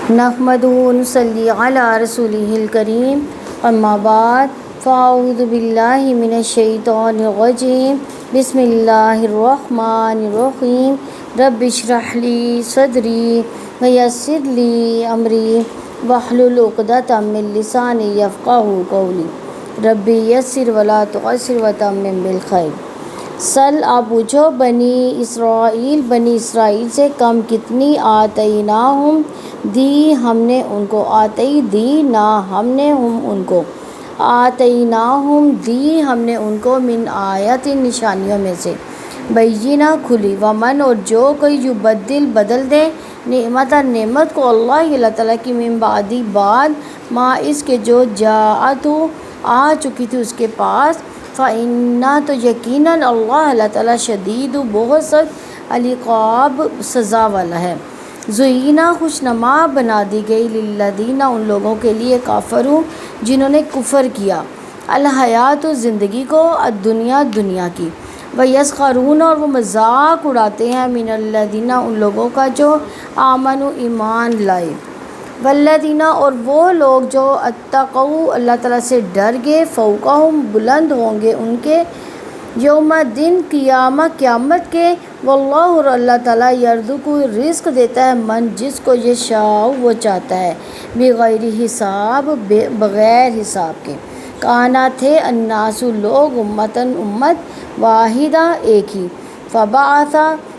نحمدہ و نصلی علی رسولہ الکریم، اما بعد فاعوذ باللہ من الشیطان الرجیم، بسم اللہ الرحمن الرحیم۔ رب اشرح لی صدری ویسر لی امری واحلل عقدۃ من لسانی یفقہوا قولی، رب یسر ولا تعسر وتمم بالخیر۔ سل آپ پوچھو بنی اسرائیل سے کم کتنی آتیناہم دی ہم نے ان کو، آتی دی نا ہم نے ان کو، آتیناہم دی ہم نے ان کو، من آیت نشانیوں میں سے، بینہ کھلی، ومن اور جو کوئی بدل دے نعمت کو اللہ تعالیٰ کی، من بعدی بعد ما اس کے جو جاءت آ چکی تھی اس کے پاس، فَإِنَّا تو یقیناً اللہ تعالیٰ شدید بہت سخت، العقاب سزا والا ہے۔ زینہ خوشنما بنا دی گئی، للذین ان لوگوں کے لیے، کافروا جنہوں نے کفر کیا، الحیات زندگی کو، الدنیا دنیا کی، ویسخرون اور وہ مذاق اڑاتے ہیں، من الذین ان لوگوں کا جو آمنوا ایمان لائے، والذین اور وہ لوگ جو اتقوا اللہ تعالیٰ سے ڈر گئے، فوقہم بلند ہوں گے ان کے، یوم دن قیامت کے، واللہ اور اللہ تعالیٰ یرزق رزق دیتا ہے، من جس کو یشاء وہ چاہتا ہے، بغیر حساب بغیر حساب کے۔ کانا تھے الناس لوگ، امت واحدہ ایک ہی، فبعث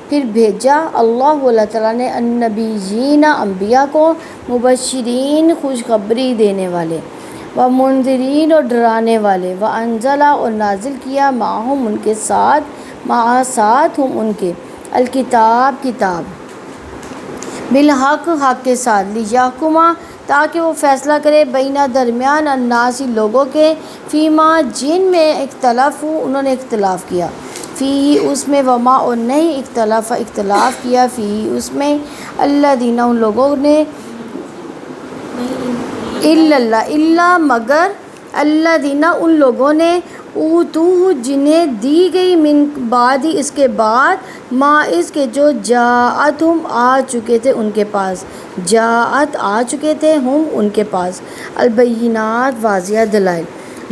پھر بھیجا اللہ تعالیٰ نے، النبیین انبیاء کو، مبشرین خوشخبری دینے والے، ومنذرین اور ڈرانے والے، وانزل اور نازل کیا، معہم ان کے ساتھ، ساتھ ہم ان کے، الکتاب کتاب، بالحق حق کے ساتھ، لیحکما تاکہ وہ فیصلہ کرے، بینہ درمیان، الناس لوگوں کے، فیما جن میں انہوں نے اختلاف کیا، فی اس میں، وما اور نہیں اختلاف کیا، فی اس میں، الذین ان لوگوں نے، الا مگر، الذین ان لوگوں نے، اوتوہ جنہیں دی گئی، من بعد اس کے بعد، ما اس کے جو جاءتہم آ چکے تھے ان کے پاس، جاءت آ چکے تھے، ہم ان کے پاس، البینات واضح دلائل،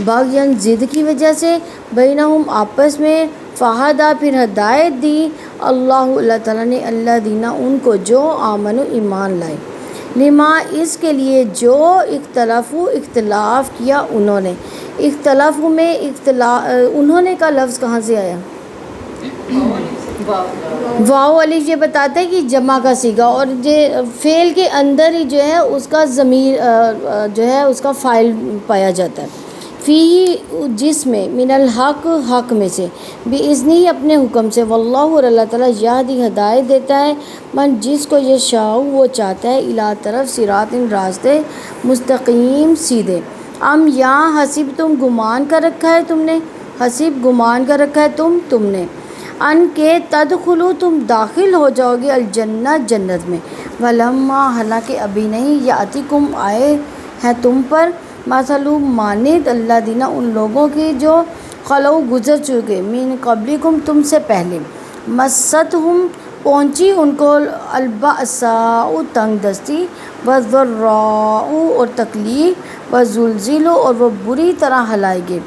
باغین ضد کی وجہ سے، بینہم آپس میں، فہدیٰ پھر ہدایت دی اللہ تعالیٰ نے، الذین ان کو جو آمنوا ایمان لائے، لما اس کے لیے جو اختلاف کیا انہوں نے، اختلاف میں انہوں نے کا لفظ کہاں سے آیا؟ واو الف یہ بتاتا ہے کہ جمع کا صیغہ، اور فعل کے اندر ہی جو ہے اس کا ضمیر جو ہے اس کا فاعل پایا جاتا ہے، فی جس میں، من الحق حق میں سے، باذنہ اپنے حکم سے، واللہ اور اللہ تعالیٰ یہدی ہدایت دیتا ہے، من جس کو یشاء وہ چاہتا ہے، الی طرف صراط راستے مستقیم سیدھے، یا حسب تم گمان کر رکھا ہے تم نے، حسب گمان کر رکھا ہے تم نے، ان کے تدخلوا تم داخل ہو جاؤ گے، الجنہ جنت میں، ولما حالانکہ ابھی نہیں، یاتکم آئے ہیں تم پر، مثل مانند الذین ان لوگوں کی جو خلو گزر چکے، من قبلکم تم سے پہلے، مستہم پہنچی ان کو، البأساء تنگ دستی، والضراء اور تکلیف، وزلزلوا اور وہ بری طرح ہلائے گئے،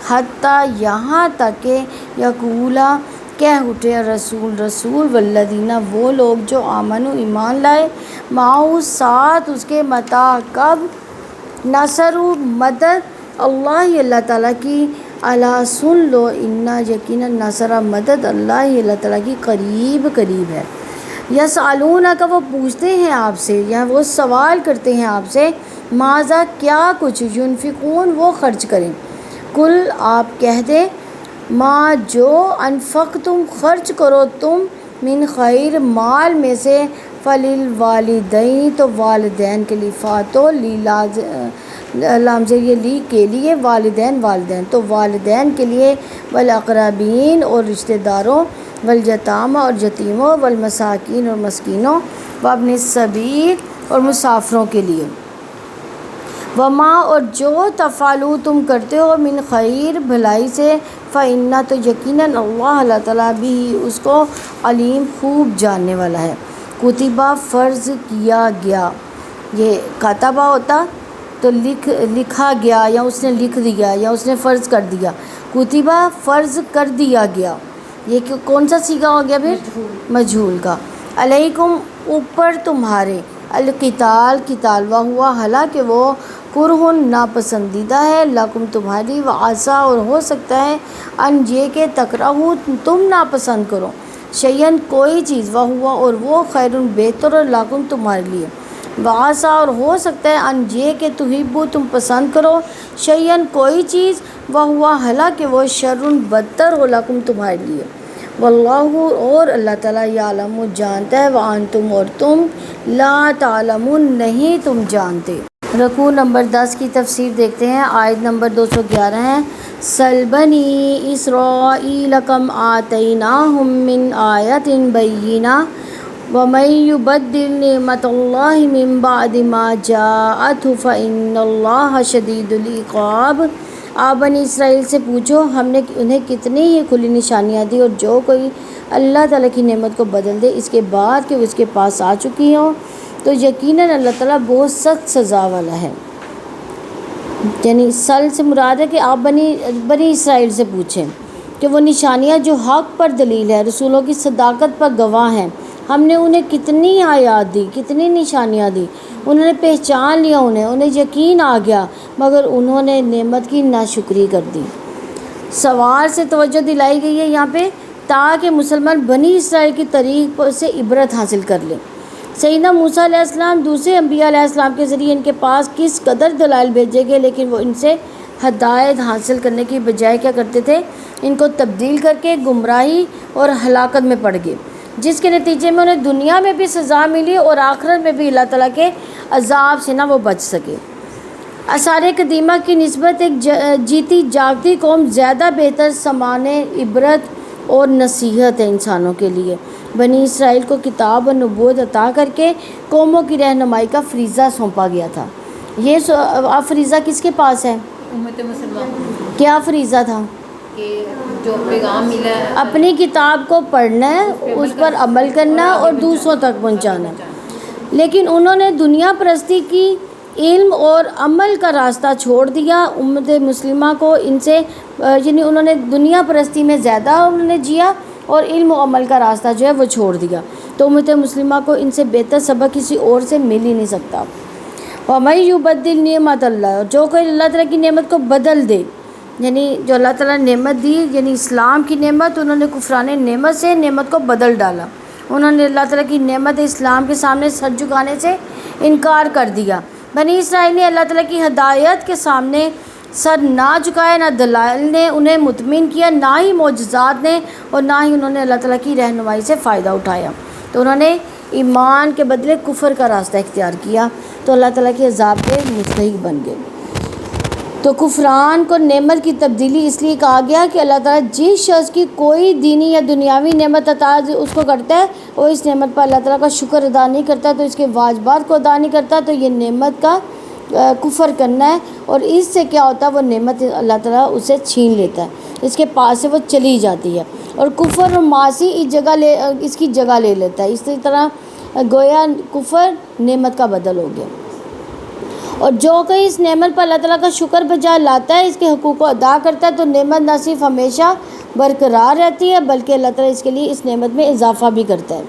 حتیٰ یہاں تک کہ یقولا کہہ اٹھے، رسول والذین وہ لوگ جو آمنوا ایمان لائے، معہ ساتھ اس کے، متی کب، نصر مدد اللہ تعالیٰ کی، الا سن لو، انا یقیناً نصر مدد اللہ تعالیٰ کی، قریب ہے۔ یسألونک وہ پوچھتے ہیں آپ سے، یا وہ سوال کرتے ہیں آپ سے، ماذا کیا کچھ، ینفقون وہ خرچ کریں، کل آپ کہہ دیں، ما جو انفقتم خرچ کرو تم، من خیر مال میں سے، فللوالدین تو والدین کے لیے، فاتو لامزیہ لی کے لیے، والدین تو والدین کے لیے، والاقربین اور رشتہ داروں، والیتامى اور یتیموں، والمساکین اور مسکینوں، وابن السبیل اور مسافروں کے لیے، وما اور جو تفعلوا تم کرتے ہو، من خیر بھلائی سے، فإنہ تو یقیناً اللہ تعالیٰ بھی اس کو، علیم خوب جاننے والا ہے، کتبہ فرض کیا گیا، یہ کاتبہ ہوتا تو لکھا گیا یا اس نے لکھ دیا یا اس نے فرض کر دیا، کتبہ فرض کر دیا گیا، یہ کون سا صیغہ ہو گیا پھر؟ مجہول کا۔ علیکم اوپر تمہارے، القتال قتال، وہوا حالانکہ وہ کرہن ناپسندیدہ ہے، لکم تمہاری، وعسیٰ اور ہو سکتا ہے، ان یہ کہ تکرہو تم ناپسند کرو، شیئن کوئی چیز، وہوا اور وہ خیر بہتر لکم تمہارے لیے، وعسیٰ اور ہو سکتا ہے، ان یہ کہ تحبو تم پسند کرو، شیئن کوئی چیز، وہوا حالانکہ وہ شر بدتر ہو لکم تمہارے لیے، واللہ اور اللہ تعالیٰ یعلم جانتا ہے، وانتم اور تم لا تعلمون نہیں تم جانتے۔ رکوع نمبر 10 کی تفسیر دیکھتے ہیں، آیت نمبر 211 ہے، سل بنی اسرائیل کم آتیناہم من آیۃ بینہ ومن یبدل نعمت اللہ من بعد ما جاءتہ فإن اللہ شدید العقاب۔ آپ بنی اسرائیل سے پوچھو ہم نے انہیں کتنی ہی کھلی نشانیاں دی، اور جو کوئی اللہ تعالیٰ کی نعمت کو بدل دے اس کے بعد کہ اس کے پاس آ چکی ہوں تو یقیناً اللہ تعالیٰ بہت سخت سزا والا ہے۔ یعنی سل سے مراد ہے کہ آپ بنی اسرائیل سے پوچھیں کہ وہ نشانیاں جو حق پر دلیل ہے، رسولوں کی صداقت پر گواہ ہیں، ہم نے انہیں کتنی آیات دی، کتنی نشانیاں دی، انہوں نے پہچان لیا، انہیں یقین آ گیا، مگر انہوں نے نعمت کی ناشکری کر دی۔ سوال سے توجہ دلائی گئی ہے یہاں پہ تاکہ مسلمان بنی اسرائیل کی طریق سے عبرت حاصل کر لیں۔ سیدنا موسیٰ علیہ السلام دوسرے انبیاء علیہ السلام کے ذریعے ان کے پاس کس قدر دلائل بھیجے گئے، لیکن وہ ان سے ہدایت حاصل کرنے کی بجائے کیا کرتے تھے؟ ان کو تبدیل کر کے گمراہی اور ہلاکت میں پڑ گئے، جس کے نتیجے میں انہیں دنیا میں بھی سزا ملی اور آخرت میں بھی اللہ تعالیٰ کے عذاب سے نہ وہ بچ سکے۔ آثار قدیمہ کی نسبت ایک جیتی جاگتی قوم زیادہ بہتر سامان عبرت اور نصیحت ہے انسانوں کے لیے۔ بنی اسرائیل کو کتاب و نبوت عطا کر کے قوموں کی رہنمائی کا فریضہ سونپا گیا تھا۔ یہ فریضہ کس کے پاس ہے؟ امت مسلمہ۔ کیا فریضہ تھا؟ کہ جو پیغام ملا ہے اپنی کتاب کو پڑھنا ہے، اس پر عمل کرنا اور دوسروں تک پہنچانا۔ لیکن انہوں نے دنیا پرستی کی، علم اور عمل کا راستہ چھوڑ دیا۔ امت مسلمہ کو ان سے یعنی انہوں نے دنیا پرستی میں زیادہ انہوں نے جیا اور علم و عمل کا راستہ جو ہے وہ چھوڑ دیا، تو امت مسلمہ کو ان سے بہتر سبق کسی اور سے مل ہی نہیں سکتا۔ وَمَن يُبَدِّلْ نِعْمَتَ اللَّهِ، اور جو کوئی اللہ تعالیٰ کی نعمت کو بدل دے، یعنی جو اللہ تعالیٰ نے نعمت دی، یعنی اسلام کی نعمت، انہوں نے کفران نعمت سے نعمت کو بدل ڈالا، انہوں نے اللہ تعالیٰ کی نعمت اسلام کے سامنے سر جھکانے سے انکار کر دیا۔ بنی اسرائیل نے اللہ تعالیٰ کی ہدایت کے سامنے سر نہ جھکایا، نہ دلائل نے انہیں مطمئن کیا، نہ ہی معجزات نے، اور نہ ہی انہوں نے اللہ تعالیٰ کی رہنمائی سے فائدہ اٹھایا، تو انہوں نے ایمان کے بدلے کفر کا راستہ اختیار کیا، تو اللہ تعالیٰ کے عذاب کے مستحق بن گئے۔ تو کفران کو نعمت کی تبدیلی اس لیے کہا گیا کہ اللہ تعالیٰ جس شخص کی کوئی دینی یا دنیاوی نعمت عطا اس کو کرتا ہے، وہ اس نعمت پر اللہ تعالیٰ کا شکر ادا نہیں کرتا، تو اس کے واجبات کو ادا نہیں کرتا، تو یہ نعمت کا کفر کرنا ہے، اور اس سے کیا ہوتا ہے، وہ نعمت اللہ تعالیٰ اسے چھین لیتا ہے، اس کے پاس سے وہ چلی جاتی ہے، اور کفر اور معاصی اس کی جگہ لے لیتا ہے۔ اسی طرح گویا کفر نعمت کا بدل ہو گیا، اور جو کوئی اس نعمت پر اللہ تعالیٰ کا شکر بجا لاتا ہے، اس کے حقوق کو ادا کرتا ہے، تو نعمت نہ صرف ہمیشہ برقرار رہتی ہے بلکہ اللہ تعالیٰ اس کے لیے اس نعمت میں اضافہ بھی کرتا ہے۔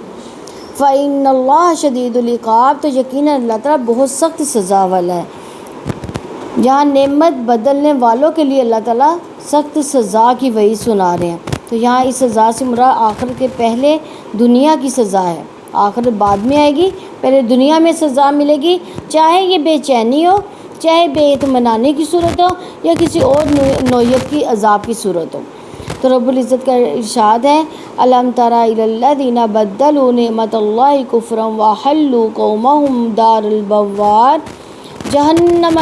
فَإِنَّ اللَّهَ شَدِيدُ الْعِقَابِ، تو یقیناً اللہ تعالیٰ بہت سخت سزا والا ہے۔ جہاں نعمت بدلنے والوں کے لیے اللہ تعالیٰ سخت سزا کی وعید سنا رہے ہیں، تو یہاں اس سزا سے مراد آخرت کے پہلے دنیا کی سزا ہے، آخرت بعد میں آئے گی، پہلے دنیا میں سزا ملے گی، چاہے یہ بے چینی ہو، چاہے بے اطمینانی کی صورت ہو، یا کسی اور نوعیت کی عذاب کی صورت ہو۔ تو رب العزت کا ارشاد ہے، الم تر الی الذین بدلوا نعمت اللہ کفرا وحلوا قومهم دار البوار جہنم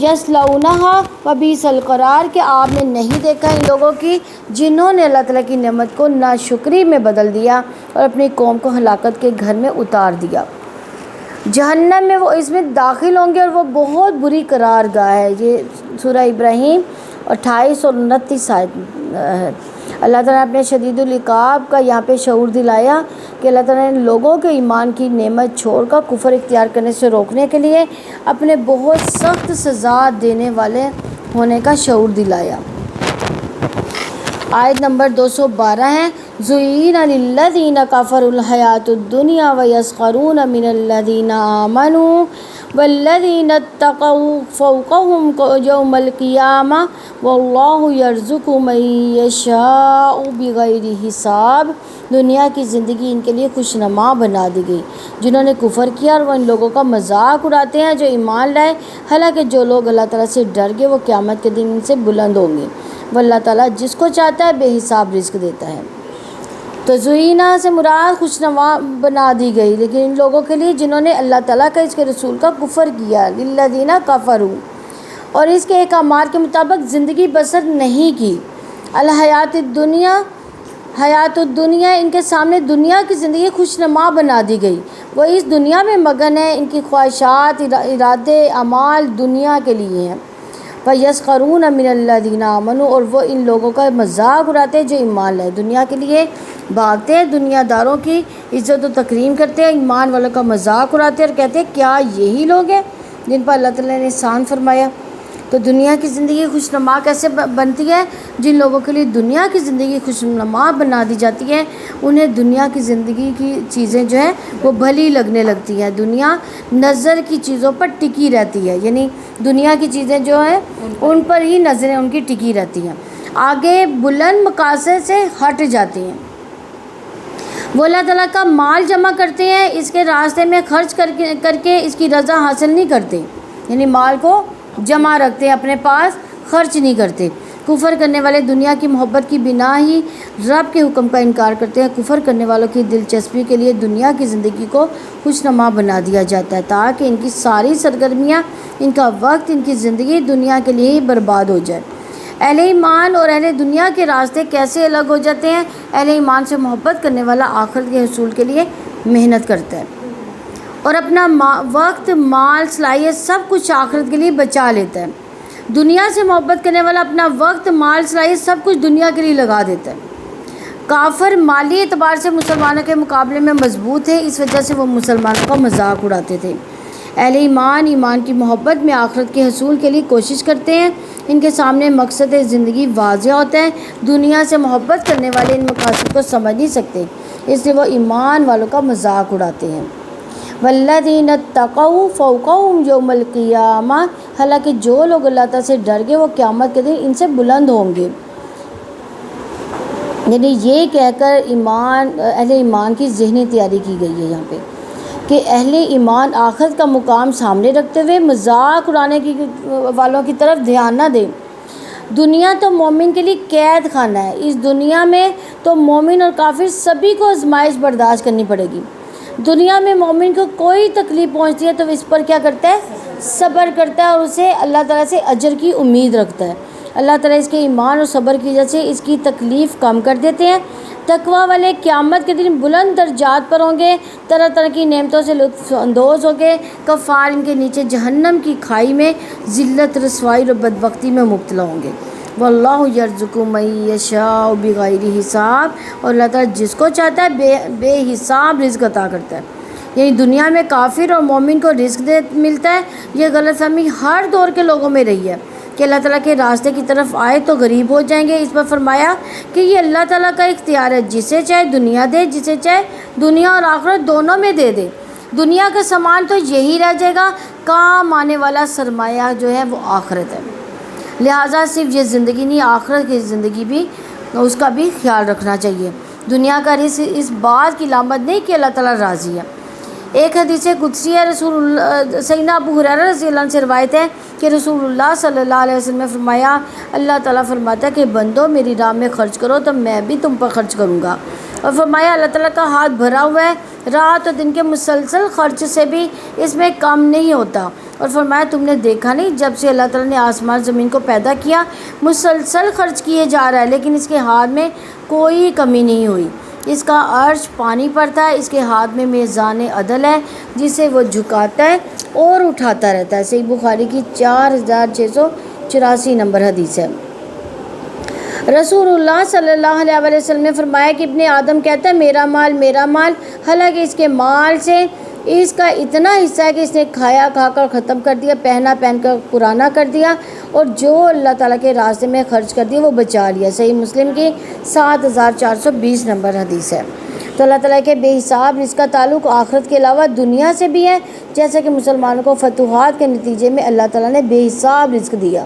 یصلونہا وبئس القرار، کہ آپ نے نہیں دیکھا ان لوگوں کی جنہوں نے اللہ تعالیٰ کی نعمت کو ناشکری میں بدل دیا اور اپنی قوم کو ہلاکت کے گھر میں اتار دیا، جہنم میں وہ اس میں داخل ہوں گے اور وہ بہت بری قرار گاہ ہے۔ یہ سورہ ابراہیم 28 اور 29 آیت ہے۔ اللہ تعالیٰ نے اپنے شدید العقاب کا یہاں پہ شعور دلایا کہ اللہ تعالیٰ نے لوگوں کے ایمان کی نعمت چھوڑ کر کفر اختیار کرنے سے روکنے کے لیے اپنے بہت سخت سزا دینے والے ہونے کا شعور دلایا۔ آیت نمبر 212 ہے، زُيِّنَ لِلَّذِينَ كَفَرُوا الْحَيَاةُ الدُّنْيَا وَيَسْخَرُونَ مِنَ الَّذِينَ آمَنُوا وَالَّذِينَ اتَّقَوْا فَوْقَهُمْ يَوْمَ الْقِيَامَةِ وَاللَّهُ يَرْزُقُ مَن يَشَاءُ بِغَيْرِ حساب۔ دنیا کی زندگی ان کے لیے خوشنما بنا دی گئی، جنہوں نے کفر کیا، اور وہ ان لوگوں کا مذاق اڑاتے ہیں جو ایمان لائے، حالانکہ جو لوگ اللہ تعالیٰ سے ڈر گئے وہ قیامت کے دن ان سے بلند ہوں گے۔ وہ اللہ تعالیٰ جس کو چاہتا ہے بے حساب رزق دیتا ہے۔ تو زُيِّنَ سے مراد خوشنما بنا دی گئی، لیکن ان لوگوں کے لیے جنہوں نے اللہ تعالیٰ کا، اس کے رسول کا کفر کیا، للذین کفروا، اور اس کے احکامات کے مطابق زندگی بسر نہیں کی۔ الحیات الدنیا، حیات الدنیا، ان کے سامنے دنیا کی زندگی خوشنما بنا دی گئی، وہ اس دنیا میں مگن ہے، ان کی خواہشات، ارادے، اعمال دنیا کے لیے ہیں۔ فَيَسْخَرُونَ مِنَ الَّذِينَ آمَنُوا، اور وہ ان لوگوں کا مذاق اڑاتے ہیں جو ایمان لائے، دنیا کے لیے بھاگتے ہیں، دنیا داروں کی عزت و تکریم کرتے ہیں، ایمان والوں کا مذاق اڑاتے ہیں اور کہتے ہیں کیا یہی لوگ ہیں جن پر اللہ تعالیٰ نے احسان فرمایا۔ تو دنیا کی زندگی خوشنما کیسے بنتی ہے؟ جن لوگوں کے لیے دنیا کی زندگی خوشنما بنا دی جاتی ہے، انہیں دنیا کی زندگی کی چیزیں جو ہیں وہ بھلی لگنے لگتی ہیں، دنیا نظر کی چیزوں پر ٹکی رہتی ہے، یعنی دنیا کی چیزیں جو ہیں ان پر ہی نظریں ان کی ٹکی رہتی ہیں، آگے بلند مقاصد سے ہٹ جاتی ہیں۔ وہ اللہ تعالیٰ کا مال جمع کرتے ہیں، اس کے راستے میں خرچ کر کے اس کی رضا حاصل نہیں کرتے، یعنی مال کو جمع رکھتے ہیں اپنے پاس، خرچ نہیں کرتے۔ کفر کرنے والے دنیا کی محبت کی بنا ہی رب کے حکم کا انکار کرتے ہیں۔ کفر کرنے والوں کی دلچسپی کے لیے دنیا کی زندگی کو خوشنما بنا دیا جاتا ہے تاکہ ان کی ساری سرگرمیاں، ان کا وقت، ان کی زندگی دنیا کے لیے ہی برباد ہو جائے۔ اہل ایمان اور اہل دنیا کے راستے کیسے الگ ہو جاتے ہیں؟ اہل ایمان سے محبت کرنے والا آخرت کے حصول کے لیے محنت کرتا ہے اور اپنا وقت، مال، صلاحیت سب کچھ آخرت کے لیے بچا لیتا ہے۔ دنیا سے محبت کرنے والا اپنا وقت، مال، صلاحیت سب کچھ دنیا کے لیے لگا دیتا ہے۔ کافر مالی اعتبار سے مسلمانوں کے مقابلے میں مضبوط ہے، اس وجہ سے وہ مسلمانوں کا مذاق اڑاتے تھے۔ اہل ایمان کی محبت میں آخرت کے حصول کے لیے کوشش کرتے ہیں، ان کے سامنے مقصد زندگی واضح ہوتا ہے۔ دنیا سے محبت کرنے والے ان مقاصد کو سمجھ نہیں سکتے، اس لیے وہ ایمان والوں کا مذاق اڑاتے ہیں۔ والذین اتقوا فوقہم یوم القیامہ، حالانکہ جو لوگ اللہ تعالیٰ سے ڈر گئے وہ قیامت کے دن ان سے بلند ہوں گے۔ یعنی یہ کہہ کر اہل ایمان کی ذہنی تیاری کی گئی ہے یہاں پہ کہ اہل ایمان آخرت کا مقام سامنے رکھتے ہوئے مذاق اڑانے والوں کی طرف دھیان نہ دیں۔ دنیا تو مومن کے لیے قید خانہ ہے، اس دنیا میں تو مومن اور کافر سبھی کو آزمائش برداشت کرنی پڑے گی۔ دنیا میں مومن کو کوئی تکلیف پہنچتی ہے تو اس پر کیا کرتا ہے؟ صبر کرتا ہے اور اسے اللہ تعالیٰ سے اجر کی امید رکھتا ہے۔ اللہ تعالیٰ اس کے ایمان اور صبر کی وجہ سے اس کی تکلیف کم کر دیتے ہیں۔ تقویٰ والے قیامت کے دن بلند درجات پر ہوں گے، طرح طرح کی نعمتوں سے لطف اندوز ہوں گے۔ کفار ان کے نیچے جہنم کی کھائی میں ذلت، رسوائی اور بدبختی میں مبتلا ہوں گے۔ واللہ یرزق من یشاء بغیر حساب، اور اللہ تعالیٰ جس کو چاہتا ہے بے حساب رزق عطا کرتا ہے۔ یعنی دنیا میں کافر اور مومن کو رزق ملتا ہے، یہ غلط فہمی ہر دور کے لوگوں میں رہی ہے کہ اللہ تعالیٰ کے راستے کی طرف آئے تو غریب ہو جائیں گے۔ اس پر فرمایا کہ یہ اللہ تعالیٰ کا اختیار ہے، جسے چاہے دنیا دے، جسے چاہے دنیا اور آخرت دونوں میں دے دے۔ دنیا کا سامان تو یہی رہ جائے گا، کام آنے والا سرمایہ جو ہے وہ آخرت ہے۔ لہٰذا صرف یہ زندگی نہیں، آخرت کی زندگی بھی، اس کا بھی خیال رکھنا چاہیے۔ دنیا کا رزق اس بات کی علامت نہیں کہ اللہ تعالیٰ راضی ہے۔ ایک حدیث قدسی ہے، رسول اللہ سیدنا ابو ہریرہ رضی اللہ عنہ سے روایت ہے کہ رسول اللہ صلی اللہ علیہ وسلم نے فرمایا، اللہ تعالیٰ فرماتا ہے کہ بندو میری راہ میں خرچ کرو تو میں بھی تم پر خرچ کروں گا، اور فرمایا اللہ تعالیٰ کا ہاتھ بھرا ہوا ہے، رات اور دن کے مسلسل خرچ سے بھی اس میں کم نہیں ہوتا، اور فرمایا تم نے دیکھا نہیں جب سے اللہ تعالیٰ نے آسمان زمین کو پیدا کیا مسلسل خرچ کیے جا رہا ہے، لیکن اس کے ہاتھ میں کوئی کمی نہیں ہوئی۔ اس کا عرش پانی پر تھا، اس کے ہاتھ میں میزان عدل ہے جسے وہ جھکاتا ہے اور اٹھاتا رہتا ہے۔ صحیح بخاری کی 4684 نمبر حدیث ہے۔ رسول اللہ صلی اللہ علیہ وسلم نے فرمایا کہ ابن آدم کہتا ہے میرا مال، حالانکہ اس کے مال سے اس کا اتنا حصہ ہے کہ اس نے کھایا کھا کر ختم کر دیا، پہنا پہن کر پرانا کر دیا، اور جو اللہ تعالیٰ کے راستے میں خرچ کر دیا وہ بچا لیا۔ صحیح مسلم کی 7420 نمبر حدیث ہے۔ تو اللہ تعالیٰ کے بے حساب رزق کا تعلق آخرت کے علاوہ دنیا سے بھی ہے، جیسا کہ مسلمانوں کو فتوحات کے نتیجے میں اللہ تعالیٰ نے بے حساب رزق دیا۔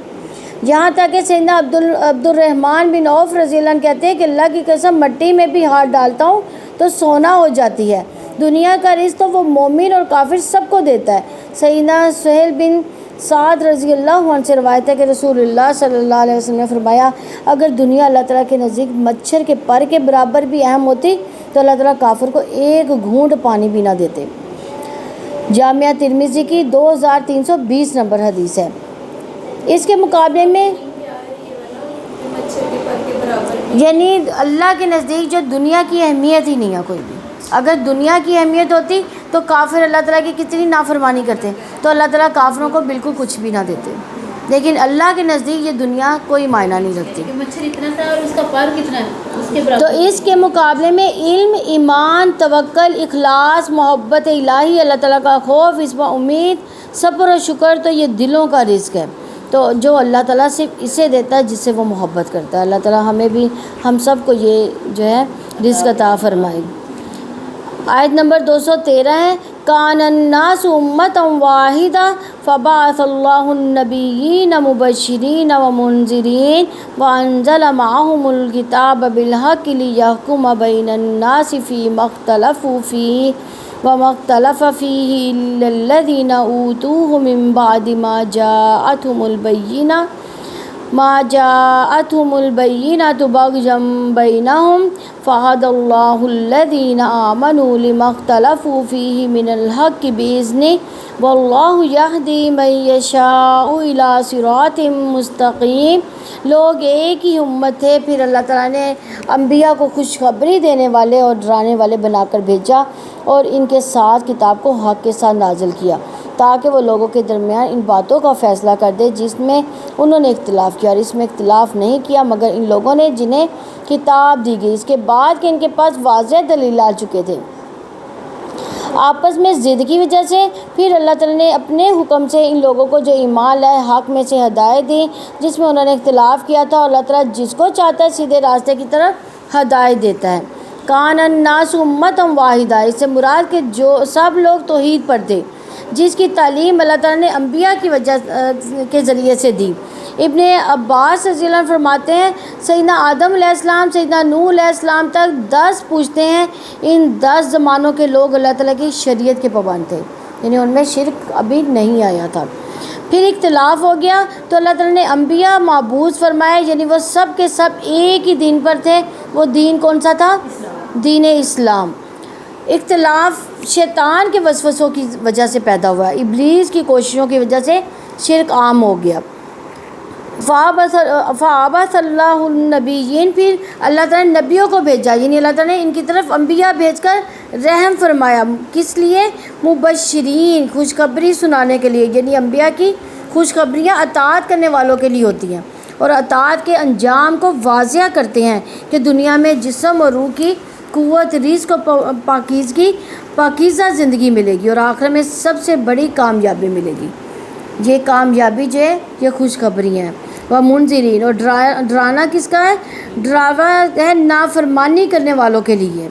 یہاں تک کہ سیدنا عبد الرحمن بن عوف رضی اللہ عنہ کہتے ہیں کہ اللہ کی قسم مٹی میں بھی ہاتھ ڈالتا ہوں تو سونا ہو جاتی ہے۔ دنیا کا رزق تو وہ مومن اور کافر سب کو دیتا ہے۔ سیدنا سہیل بن سعد رضی اللہ عنہ سے روایت ہے کہ رسول اللہ صلی اللہ علیہ وسلم نے فرمایا اگر دنیا اللہ تعالیٰ کے نزدیک مچھر کے پر کے برابر بھی اہم ہوتی تو اللہ تعالیٰ کافر کو ایک گھونٹ پانی بھی نہ دیتے۔ جامعہ ترمذی کی 2320 نمبر حدیث ہے۔ اس کے مقابلے میں یعنی اللہ کے نزدیک جو دنیا کی اہمیت ہی نہیں ہے کوئی بھی۔ اگر دنیا کی اہمیت ہوتی تو کافر اللہ تعالیٰ کی کتنی نافرمانی کرتے، تو اللہ تعالیٰ کافروں کو بالکل کچھ بھی نہ دیتے، لیکن اللہ کے نزدیک یہ دنیا کوئی معنی نہیں رکھتی۔ مچھر اتنا تھا اور اس کا پر کتنا ہے اس کے برابر۔ تو اس کے مقابلے میں علم، ایمان، توکل، اخلاص، محبت الہی، اللہ تعالیٰ کا خوف، اس پر امید، صبر و شکر، تو یہ دلوں کا رزق ہے، تو جو اللہ تعالیٰ صرف اسے دیتا ہے جس سے وہ محبت کرتا ہے۔ اللہ تعالیٰ ہمیں بھی ہم سب کو یہ جو ہے رزق عطا فرمائے۔ آیت نمبر 213 ہے کان الناس امۃ واحدہ فبعث اللہ النبیین مبشرین ومنذرین وانزل معهم الکتاب بالحق لیحکم بین الناس فیما اختلفوا فیہ وما اختلف فیہ الا الذین اوتوہ من بعد ما جاءتهم البینۃ بغیا بینہم فہدی اللہ الذین آمنوا لما اختلفوا فیہ من الحق بإذنہ واللہ یہدی من یشاء الی صراط مستقیم۔ لوگ ایک ہی امت تھے، پھر اللہ تعالیٰ نے انبیاء کو خوشخبری دینے والے اور ڈرانے والے بنا کر بھیجا اور ان کے ساتھ کتاب کو حق کے ساتھ نازل کیا تاکہ وہ لوگوں کے درمیان ان باتوں کا فیصلہ کر دے جس میں انہوں نے اختلاف کیا، اور اس میں اختلاف نہیں کیا مگر ان لوگوں نے جنہیں کتاب دی گئی اس کے بعد کہ ان کے پاس واضح دلیل آ چکے تھے، آپس میں ضد کی وجہ سے۔ پھر اللہ تعالیٰ نے اپنے حکم سے ان لوگوں کو جو ایمان لائے حق میں سے ہدایت دی جس میں انہوں نے اختلاف کیا تھا، اور اللہ تعالیٰ جس کو چاہتا ہے سیدھے راستے کی طرف ہدایت دیتا ہے۔ کان الناس امۃ واحدہ، اس سے مراد کہ جو سب لوگ توحید پر تھے جس کی تعلیم اللہ تعالیٰ نے انبیاء کی وجہ کے ذریعے سے دی۔ ابن عباس رضی اللہ عنہ فرماتے ہیں سیدنا آدم علیہ السلام سیدنا نوح علیہ السلام تک 10 پوچھتے ہیں، ان 10 زمانوں کے لوگ اللہ تعالیٰ کی شریعت کے پابند تھے، یعنی ان میں شرک ابھی نہیں آیا تھا۔ پھر اختلاف ہو گیا تو اللہ تعالیٰ نے انبیاء معبوس فرمائے، یعنی وہ سب کے سب ایک ہی دین پر تھے۔ وہ دین کون سا تھا؟ دین اسلام۔ اختلاف شیطان کے وسوسوں کی وجہ سے پیدا ہوا، ابلیس کی کوششوں کی وجہ سے شرک عام ہو گیا۔ فَأَبَثَ اللَّهُ النَّبِيِّينَ، پھر اللہ تعالیٰ نے نبیوں کو بھیجا، یعنی اللہ تعالیٰ نے ان کی طرف انبیاء بھیج کر رحم فرمایا۔ کس لیے؟ مبشرین، خوشخبری سنانے کے لیے، یعنی انبیاء کی خوشخبریاں اطاعت کرنے والوں کے لیے ہوتی ہیں اور اطاعت کے انجام کو واضح کرتے ہیں کہ دنیا میں جسم اور روح کی قوت، رزق و پاکیزہ زندگی ملے گی اور آخرت میں سب سے بڑی کامیابی ملے گی۔ یہ کامیابی جو ہے یہ خوشخبری ہیں۔ وہ منذرین، اور ڈرانا کس کا ہے؟ ڈراوا ہے نافرمانی کرنے والوں کے لیے،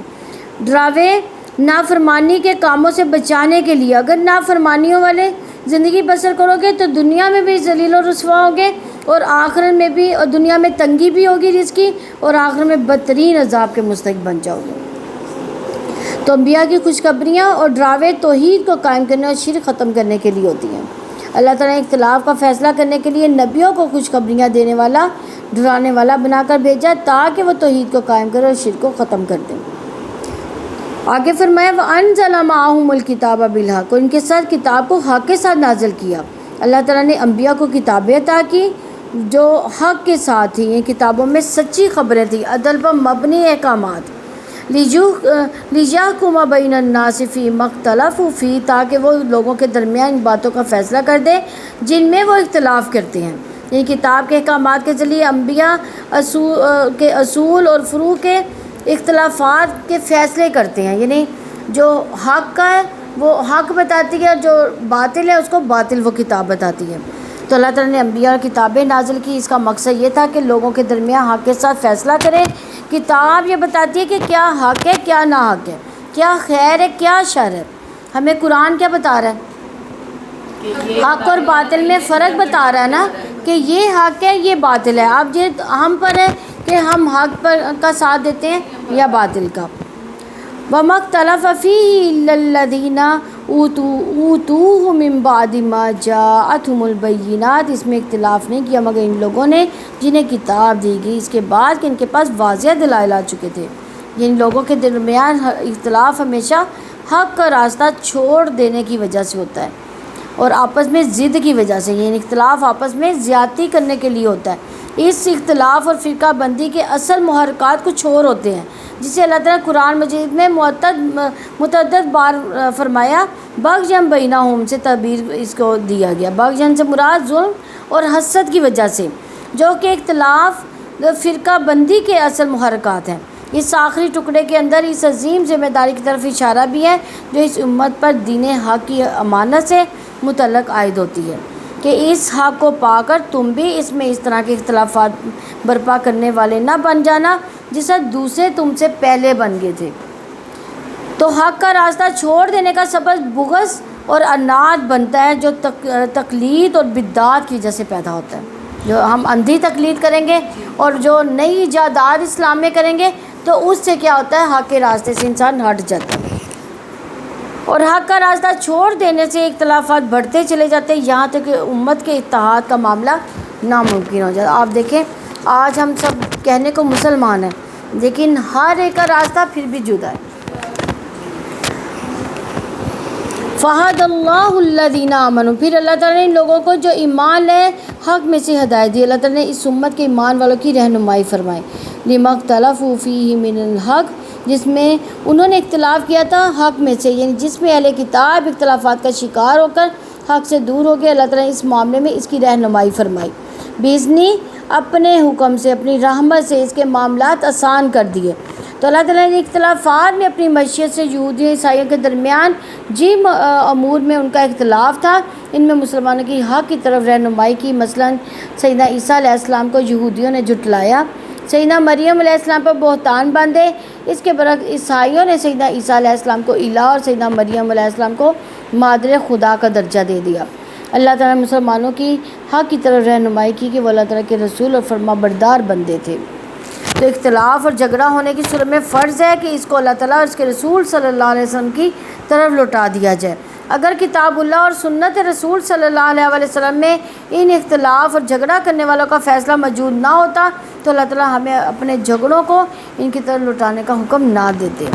ڈراوے نافرمانی کے کاموں سے بچانے کے لیے۔ اگر نافرمانیوں والے زندگی بسر کرو گے تو دنیا میں بھی ذلیل و رسوا ہوگے اور آخرت میں بھی، اور دنیا میں تنگی بھی ہوگی رزق کی، اور آخرت میں بدترین عذاب کے مستحق بن جاؤ گے۔ تو انبیاء کی خوشخبریاں اور ڈراوے توحید کو قائم کرنے اور شرک ختم کرنے کے لیے ہوتی ہیں۔ اللہ تعالیٰ نے اختلاف کا فیصلہ کرنے کے لیے نبیوں کو خوشخبریاں دینے والا، ڈرانے والا بنا کر بھیجا تاکہ وہ توحید کو قائم کرے اور شرک کو ختم کر دیں۔ آگے فرمایا وَأَنزَلَ مَعَهُمُ الْكِتَابَ بِالْحَقِّ، اور ان کے ساتھ کتاب کو حق کے ساتھ نازل کیا۔ اللہ تعالیٰ نے انبیاء کو کتابیں عطا کی جو حق کے ساتھ تھیں، ان کتابوں میں سچی خبریں تھیں، عدل پر مبنی احکامات۔ لِيَحْكُمَ بَيْنَ النَّاسِ فِيمَا اخْتَلَفُوا فِيهِ، تاکہ وہ لوگوں کے درمیان ان باتوں کا فیصلہ کر دے جن میں وہ اختلاف کرتے ہیں۔ یہ کتاب کے احکامات کے ذریعے انبیاء کے اصول اور فروع کے اختلافات کے فیصلے کرتے ہیں، یعنی جو حق کا ہے وہ حق بتاتی ہے، جو باطل ہے اس کو باطل وہ کتاب بتاتی ہے۔ تو اللہ تعالیٰ نے انبیاء اور کتابیں نازل کی، اس کا مقصد یہ تھا کہ لوگوں کے درمیان حق کے ساتھ فیصلہ کرے۔ کتاب یہ بتاتی ہے کہ کیا حق ہے کیا نا حق ہے، کیا خیر ہے کیا شر ہے۔ ہمیں قرآن کیا بتا رہا ہے؟ حق اور باطل میں فرق بتا رہا ہے نا، کہ یہ حق ہے یہ باطل ہے۔ اب یہ ہم پر ہے کہ ہم حق پر کا ساتھ دیتے ہیں یا باطل کا۔ وَمَا اخْتَلَفَ فِيهِ إِلَّا الَّذِينَ أُوتُوهُ مِن بَعْدِ مَا جَاءَتْهُمُ الْبَيِّنَاتُ، اس میں اختلاف نہیں کیا مگر ان لوگوں نے جنہیں کتاب دی گئی اس کے بعد کہ ان کے پاس واضح دلائل آ چکے تھے۔ یعنی لوگوں کے درمیان اختلاف ہمیشہ حق کا راستہ چھوڑ دینے کی وجہ سے ہوتا ہے اور آپس میں ضد کی وجہ سے، یعنی اختلاف آپس میں زیادتی کرنے کے لیے ہوتا ہے۔ اس اختلاف اور فرقہ بندی کے اصل محرکات کچھ اور ہوتے ہیں، جسے اللہ تعالیٰ قرآن مجید میں متعدد بار فرمایا۔ بغیم بینہم سے تعبیر اس کو دیا گیا، بغیم سے مراد ظلم اور حسد کی وجہ سے، جو کہ اختلاف فرقہ بندی کے اصل محرکات ہیں۔ اس آخری ٹکڑے کے اندر اس عظیم ذمہ داری کی طرف اشارہ بھی ہے جو اس امت پر دین حق کی امانت سے متعلق عائد ہوتی ہے، کہ اس حق کو پا کر تم بھی اس میں اس طرح کے اختلافات برپا کرنے والے نہ بن جانا جس سے دوسرے تم سے پہلے بن گئے تھے۔ تو حق کا راستہ چھوڑ دینے کا سبب بغض اور عناد بنتا ہے، جو تقلید اور بدعات کی وجہ سے پیدا ہوتا ہے۔ جو ہم اندھی تقلید کریں گے اور جو نئی ایجادات اسلام میں کریں گے تو اس سے کیا ہوتا ہے، حق کے راستے سے انسان ہٹ جاتا ہے اور حق کا راستہ چھوڑ دینے سے اختلافات بڑھتے چلے جاتے ہیں، یہاں تک کہ امت کے اتحاد کا معاملہ ناممکن ہو جاتا ہے۔ آپ دیکھیں آج ہم سب کہنے کو مسلمان ہیں لیکن ہر ایک کا راستہ پھر بھی جدا ہے۔ فَهَدَى اللَّهُ الَّذِينَ آمَنُوا، پھر اللہ تعالیٰ نے ان لوگوں کو جو ایمان لائے حق میں سے ہدایت دی۔ اللہ تعالیٰ نے اس امت کے ایمان والوں کی رہنمائی فرمائی۔ لِمَا اخْتَلَفُوا فِيهِ مِنَ الْحَقِّ، جس میں انہوں نے اختلاف کیا تھا حق میں سے، یعنی جس میں اہل کتاب اختلافات کا شکار ہو کر حق سے دور ہو گئے، اللہ تعالیٰ نے اس معاملے میں اس کی رہنمائی فرمائی۔ بِإِذْنِهِ، اپنے حکم سے اپنی رحمت سے اس کے معاملات آسان کر دیے۔ تو اللہ تعالیٰ نے اختلافات میں اپنی مشیت سے یہودیوں عیسائیوں کے درمیان جن امور میں ان کا اختلاف تھا ان میں مسلمانوں کی حق کی طرف رہنمائی کی۔ مثلا سیدنا عیسیٰ علیہ السلام کو یہودیوں نے جھٹلایا، سیدنا مریم علیہ السلام پر بہتان باندھے، اس کے برعکس عیسائیوں نے سیدنا عیسیٰ علیہ السلام کو الہ اور سیدنا مریم علیہ السلام کو مادر خدا کا درجہ دے دیا۔ اللہ تعالیٰ نے مسلمانوں کی حق کی طرف رہنمائی کی کہ وہ اللہ تعالیٰ کے رسول اور فرما بردار بندے تھے۔ تو اختلاف اور جھگڑا ہونے کی صورت میں فرض ہے کہ اس کو اللہ تعالیٰ اور اس کے رسول صلی اللہ علیہ وسلم کی طرف لوٹا دیا جائے۔ اگر کتاب اللہ اور سنت رسول صلی اللہ علیہ وسلم میں ان اختلاف اور جھگڑا کرنے والوں کا فیصلہ موجود نہ ہوتا تو اللہ تعالیٰ ہمیں اپنے جھگڑوں کو ان کی طرف لوٹانے کا حکم نہ دیتے۔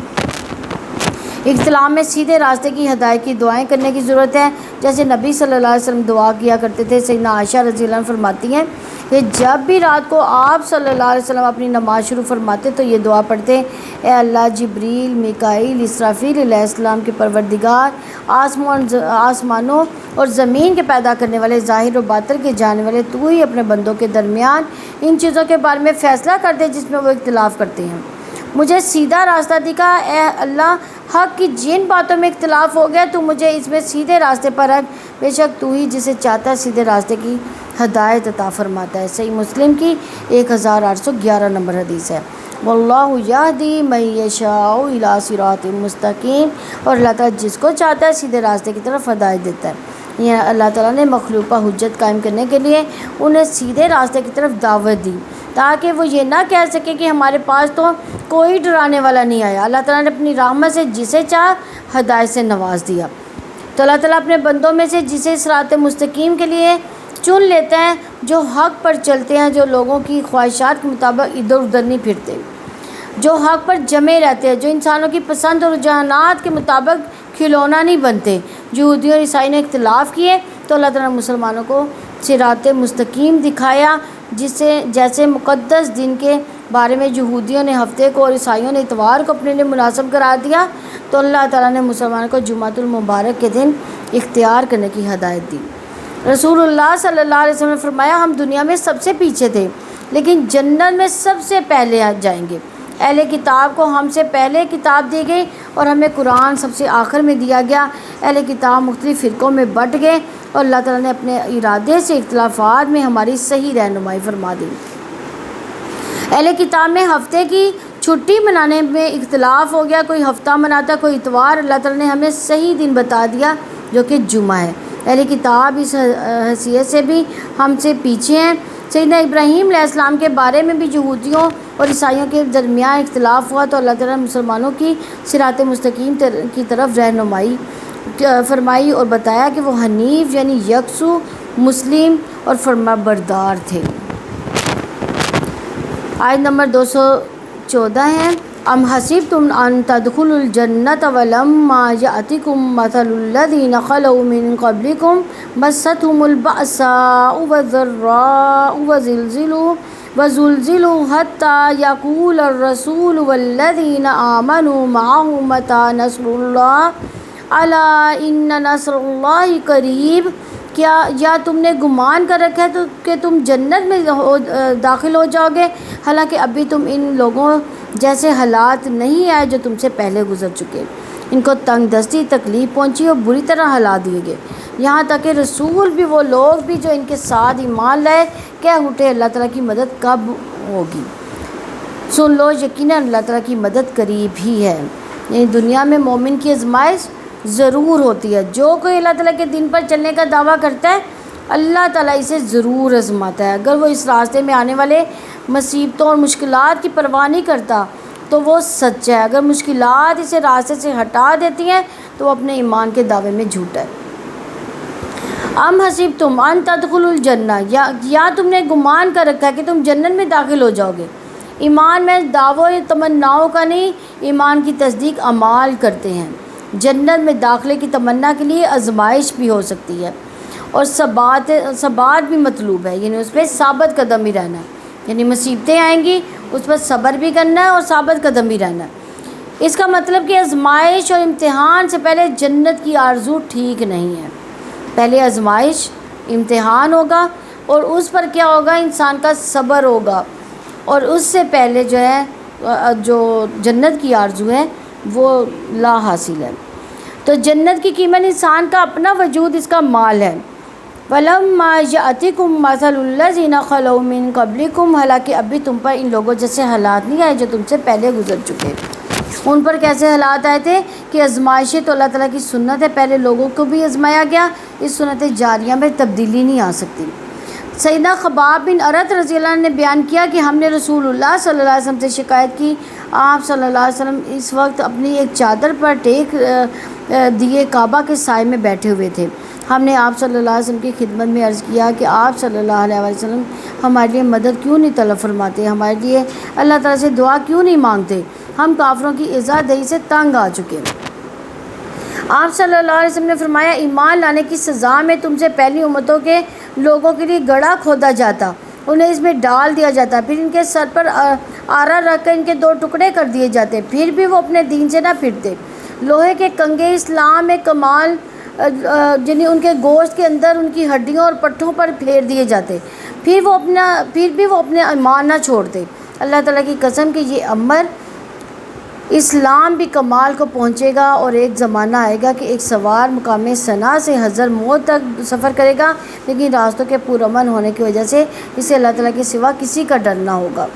اختلاف میں سیدھے راستے کی ہدایت کی دعائیں کرنے کی ضرورت ہے، جیسے نبی صلی اللہ علیہ وسلم دعا کیا کرتے تھے۔ سیدنا عائشہ رضی اللہ عنہ فرماتی ہیں کہ جب بھی رات کو آپ صلی اللہ علیہ وسلم اپنی نماز شروع فرماتے تو یہ دعا پڑھتے، اے اللہ جبریل، میکائیل، اسرافیل علیہ السلام کے پروردگار، آسمانوں اور زمین کے پیدا کرنے والے، ظاہر و باطن کے جاننے والے، تو ہی اپنے بندوں کے درمیان ان چیزوں کے بارے میں فیصلہ کر دے جس میں وہ اختلاف کرتے ہیں۔ مجھے سیدھا راستہ دکھا، اے اللہ حق کی جن باتوں میں اختلاف ہو گیا تو مجھے اس میں سیدھے راستے پر رکھ، بے شک تو ہی جسے چاہتا ہے سیدھے راستے کی ہدایت عطا فرماتا ہے۔ صحیح مسلم کی 1811 نمبر حدیث ہے۔ واللہ یہدی من یشاء الی صراط مستقیم، اور اللہ تعالیٰ جس کو چاہتا ہے سیدھے راستے کی طرف ہدایت دیتا ہے۔ یہ اللہ تعالیٰ نے مخلوق پر حجت قائم کرنے کے لیے انہیں سیدھے راستے کی طرف دعوت دی تاکہ وہ یہ نہ کہہ سکے کہ ہمارے پاس تو کوئی ڈرانے والا نہیں آیا۔ اللہ تعالیٰ نے اپنی رحمت سے جسے چاہ ہدایت سے نواز دیا۔ تو اللہ تعالیٰ اپنے بندوں میں سے جسے صراط مستقیم کے لیے چن لیتا ہے، جو حق پر چلتے ہیں، جو لوگوں کی خواہشات کے مطابق ادھر ادھر نہیں پھرتے، جو حق پر جمے رہتے ہیں، جو انسانوں کی پسند اور رجحانات کے مطابق کھلونا نہیں بنتے۔ یہودیوں اور عیسائی نے اختلاف کیے تو اللہ تعالیٰ نے مسلمانوں کو صراط مستقیم دکھایا، جیسے مقدس دن کے بارے میں یہودیوں نے ہفتے کو اور عیسائیوں نے اتوار کو اپنے لیے مناسب قرار دیا تو اللہ تعالیٰ نے مسلمانوں کو جمعۃ المبارک کے دن اختیار کرنے کی ہدایت دی۔ رسول اللہ صلی اللہ علیہ وسلم نے فرمایا ہم دنیا میں سب سے پیچھے تھے لیکن جنت میں سب سے پہلے جائیں گے۔ اہل کتاب کو ہم سے پہلے کتاب دی گئی اور ہمیں قرآن سب سے آخر میں دیا گیا۔ اہل کتاب مختلف فرقوں میں بٹ گئے اور اللہ تعالیٰ نے اپنے ارادے سے اختلافات میں ہماری صحیح رہنمائی فرما دی۔ اہل کتاب میں ہفتے کی چھٹی منانے میں اختلاف ہو گیا، کوئی ہفتہ مناتا کوئی اتوار۔ اللہ تعالیٰ نے ہمیں صحیح دن بتا دیا جو کہ جمعہ ہے۔ اہل کتاب اس حیثیت سے بھی ہم سے پیچھے ہیں۔ سیدنا ابراہیم علیہ السلام کے بارے میں بھی یہودیوں اور عیسائیوں کے درمیان اختلاف ہوا تو اللہ تعالیٰ نے مسلمانوں کی صراط مستقیم کی طرف رہنمائی فرمائی اور بتایا کہ وہ حنیف یعنی یکسو مسلم اور فرما بردار تھے۔ آیت نمبر 214 ہے، ام حسبتم ان تدخلوا الجنة ولما يأتكم مثل الذين خلوا من قبلكم مستهم البأساء والضراء وزلزلوا حتى يقول الرسول والذين آمنوا معه متى نصر الله ألا إن نصر الله قریب۔ کیا یا تم نے گمان کر رکھا ہے کہ تم جنت میں داخل ہو جاؤ گے حالانکہ ابھی تم ان لوگوں جیسے حالات نہیں آئے جو تم سے پہلے گزر چکے۔ ان کو تنگ دستی تکلیف پہنچی اور بری طرح ہلا دیے گئے، یہاں تک کہ رسول بھی وہ لوگ بھی جو ان کے ساتھ ایمان لائے کہہ اٹھے اللہ تعالیٰ کی مدد کب ہوگی؟ سن لو یقیناً اللہ تعالیٰ کی مدد قریب ہی ہے۔ یعنی دنیا میں مومن کی آزمائش ضرور ہوتی ہے۔ جو کوئی اللہ تعالیٰ کے دین پر چلنے کا دعویٰ کرتا ہے اللہ تعالیٰ اسے ضرور آزماتا ہے۔ اگر وہ اس راستے میں آنے والے مصیبتوں اور مشکلات کی پرواہ نہیں کرتا تو وہ سچا ہے، اگر مشکلات اسے راستے سے ہٹا دیتی ہیں تو وہ اپنے ایمان کے دعوے میں جھوٹا ہے۔ ام حسبتم ان تدخلوا الجنہ، یا تم نے گمان کر رکھا ہے کہ تم جنت میں داخل ہو جاؤ گے۔ ایمان میں دعووں تمناؤں کا نہیں، ایمان کی تصدیق اعمال کرتے ہیں۔ جنت میں داخلے کی تمنا کے لیے آزمائش بھی ہو سکتی ہے اور ثبات بھی مطلوب ہے، یعنی اس پہ ثابت قدم بھی رہنا ہے، یعنی مصیبتیں آئیں گی اس پر صبر بھی کرنا ہے اور ثابت قدم بھی رہنا ہے۔ اس کا مطلب کہ آزمائش اور امتحان سے پہلے جنت کی آرزو ٹھیک نہیں ہے۔ پہلے آزمائش امتحان ہوگا اور اس پر کیا ہوگا، انسان کا صبر ہوگا، اور اس سے پہلے جو ہے جو جنت کی آرزو ہے وہ لا حاصل ہے۔ تو جنت کی قیمت انسان کا اپنا وجود، اس کا مال ہے۔ وَلَمَّا يَأْتِكُم مَّثَلُ الَّذِينَ خَلَوْا مِن قَبْلِكُم، حالانکہ ابھی تم پر ان لوگوں جیسے حالات نہیں آئے جو تم سے پہلے گزر چکے۔ ان پر کیسے حالات آئے تھے کہ آزمائشیں تو اللہ تعالیٰ کی سنت ہے، پہلے لوگوں کو بھی آزمایا گیا، اس سنت جاریہ میں تبدیلی نہیں آ سکتی۔ سیدنا خباب بن ارت رضی اللہ عنہ نے بیان کیا کہ ہم نے رسول اللہ صلی اللہ علیہ وسلم سے شکایت کی، آپ صلی اللہ علیہ وسلم اس وقت اپنی ایک چادر پر ٹیک دیے کعبہ کے سائے میں بیٹھے ہوئے تھے۔ ہم نے آپ صلی اللہ علیہ وسلم کی خدمت میں عرض کیا کہ آپ صلی اللہ علیہ وسلم ہمارے لیے مدد کیوں نہیں طلب فرماتے، ہمارے لیے اللہ تعالیٰ سے دعا کیوں نہیں مانگتے، ہم کافروں کی عزا دہی سے تنگ آ چکے۔ آپ صلی اللہ علیہ وسلم نے فرمایا ایمان لانے کی سزا میں تم سے پہلی امتوں کے لوگوں کے لیے گڑھا کھودا جاتا، انہیں اس میں ڈال دیا جاتا، پھر ان کے سر پر آرا رکھ کر ان کے 2 ٹکڑے کر دیے جاتے، پھر بھی وہ اپنے دین سے نہ پھرتے۔ لوہے کے کنگے اسلام میں کمال یعنی ان کے گوشت کے اندر ان کی ہڈیوں اور پٹھوں پر پھیر دیے جاتے، پھر بھی وہ اپنے ایمان نہ چھوڑتے۔ اللہ تعالیٰ کی قسم کہ یہ امر اسلام بھی کمال کو پہنچے گا اور ایک زمانہ آئے گا کہ ایک سوار مقام صنعاء سے حضر موت تک سفر کرے گا لیکن راستوں کے پرامن ہونے کی وجہ سے اسے اللہ تعالیٰ کے سوا کسی کا ڈر نہ ہوگا،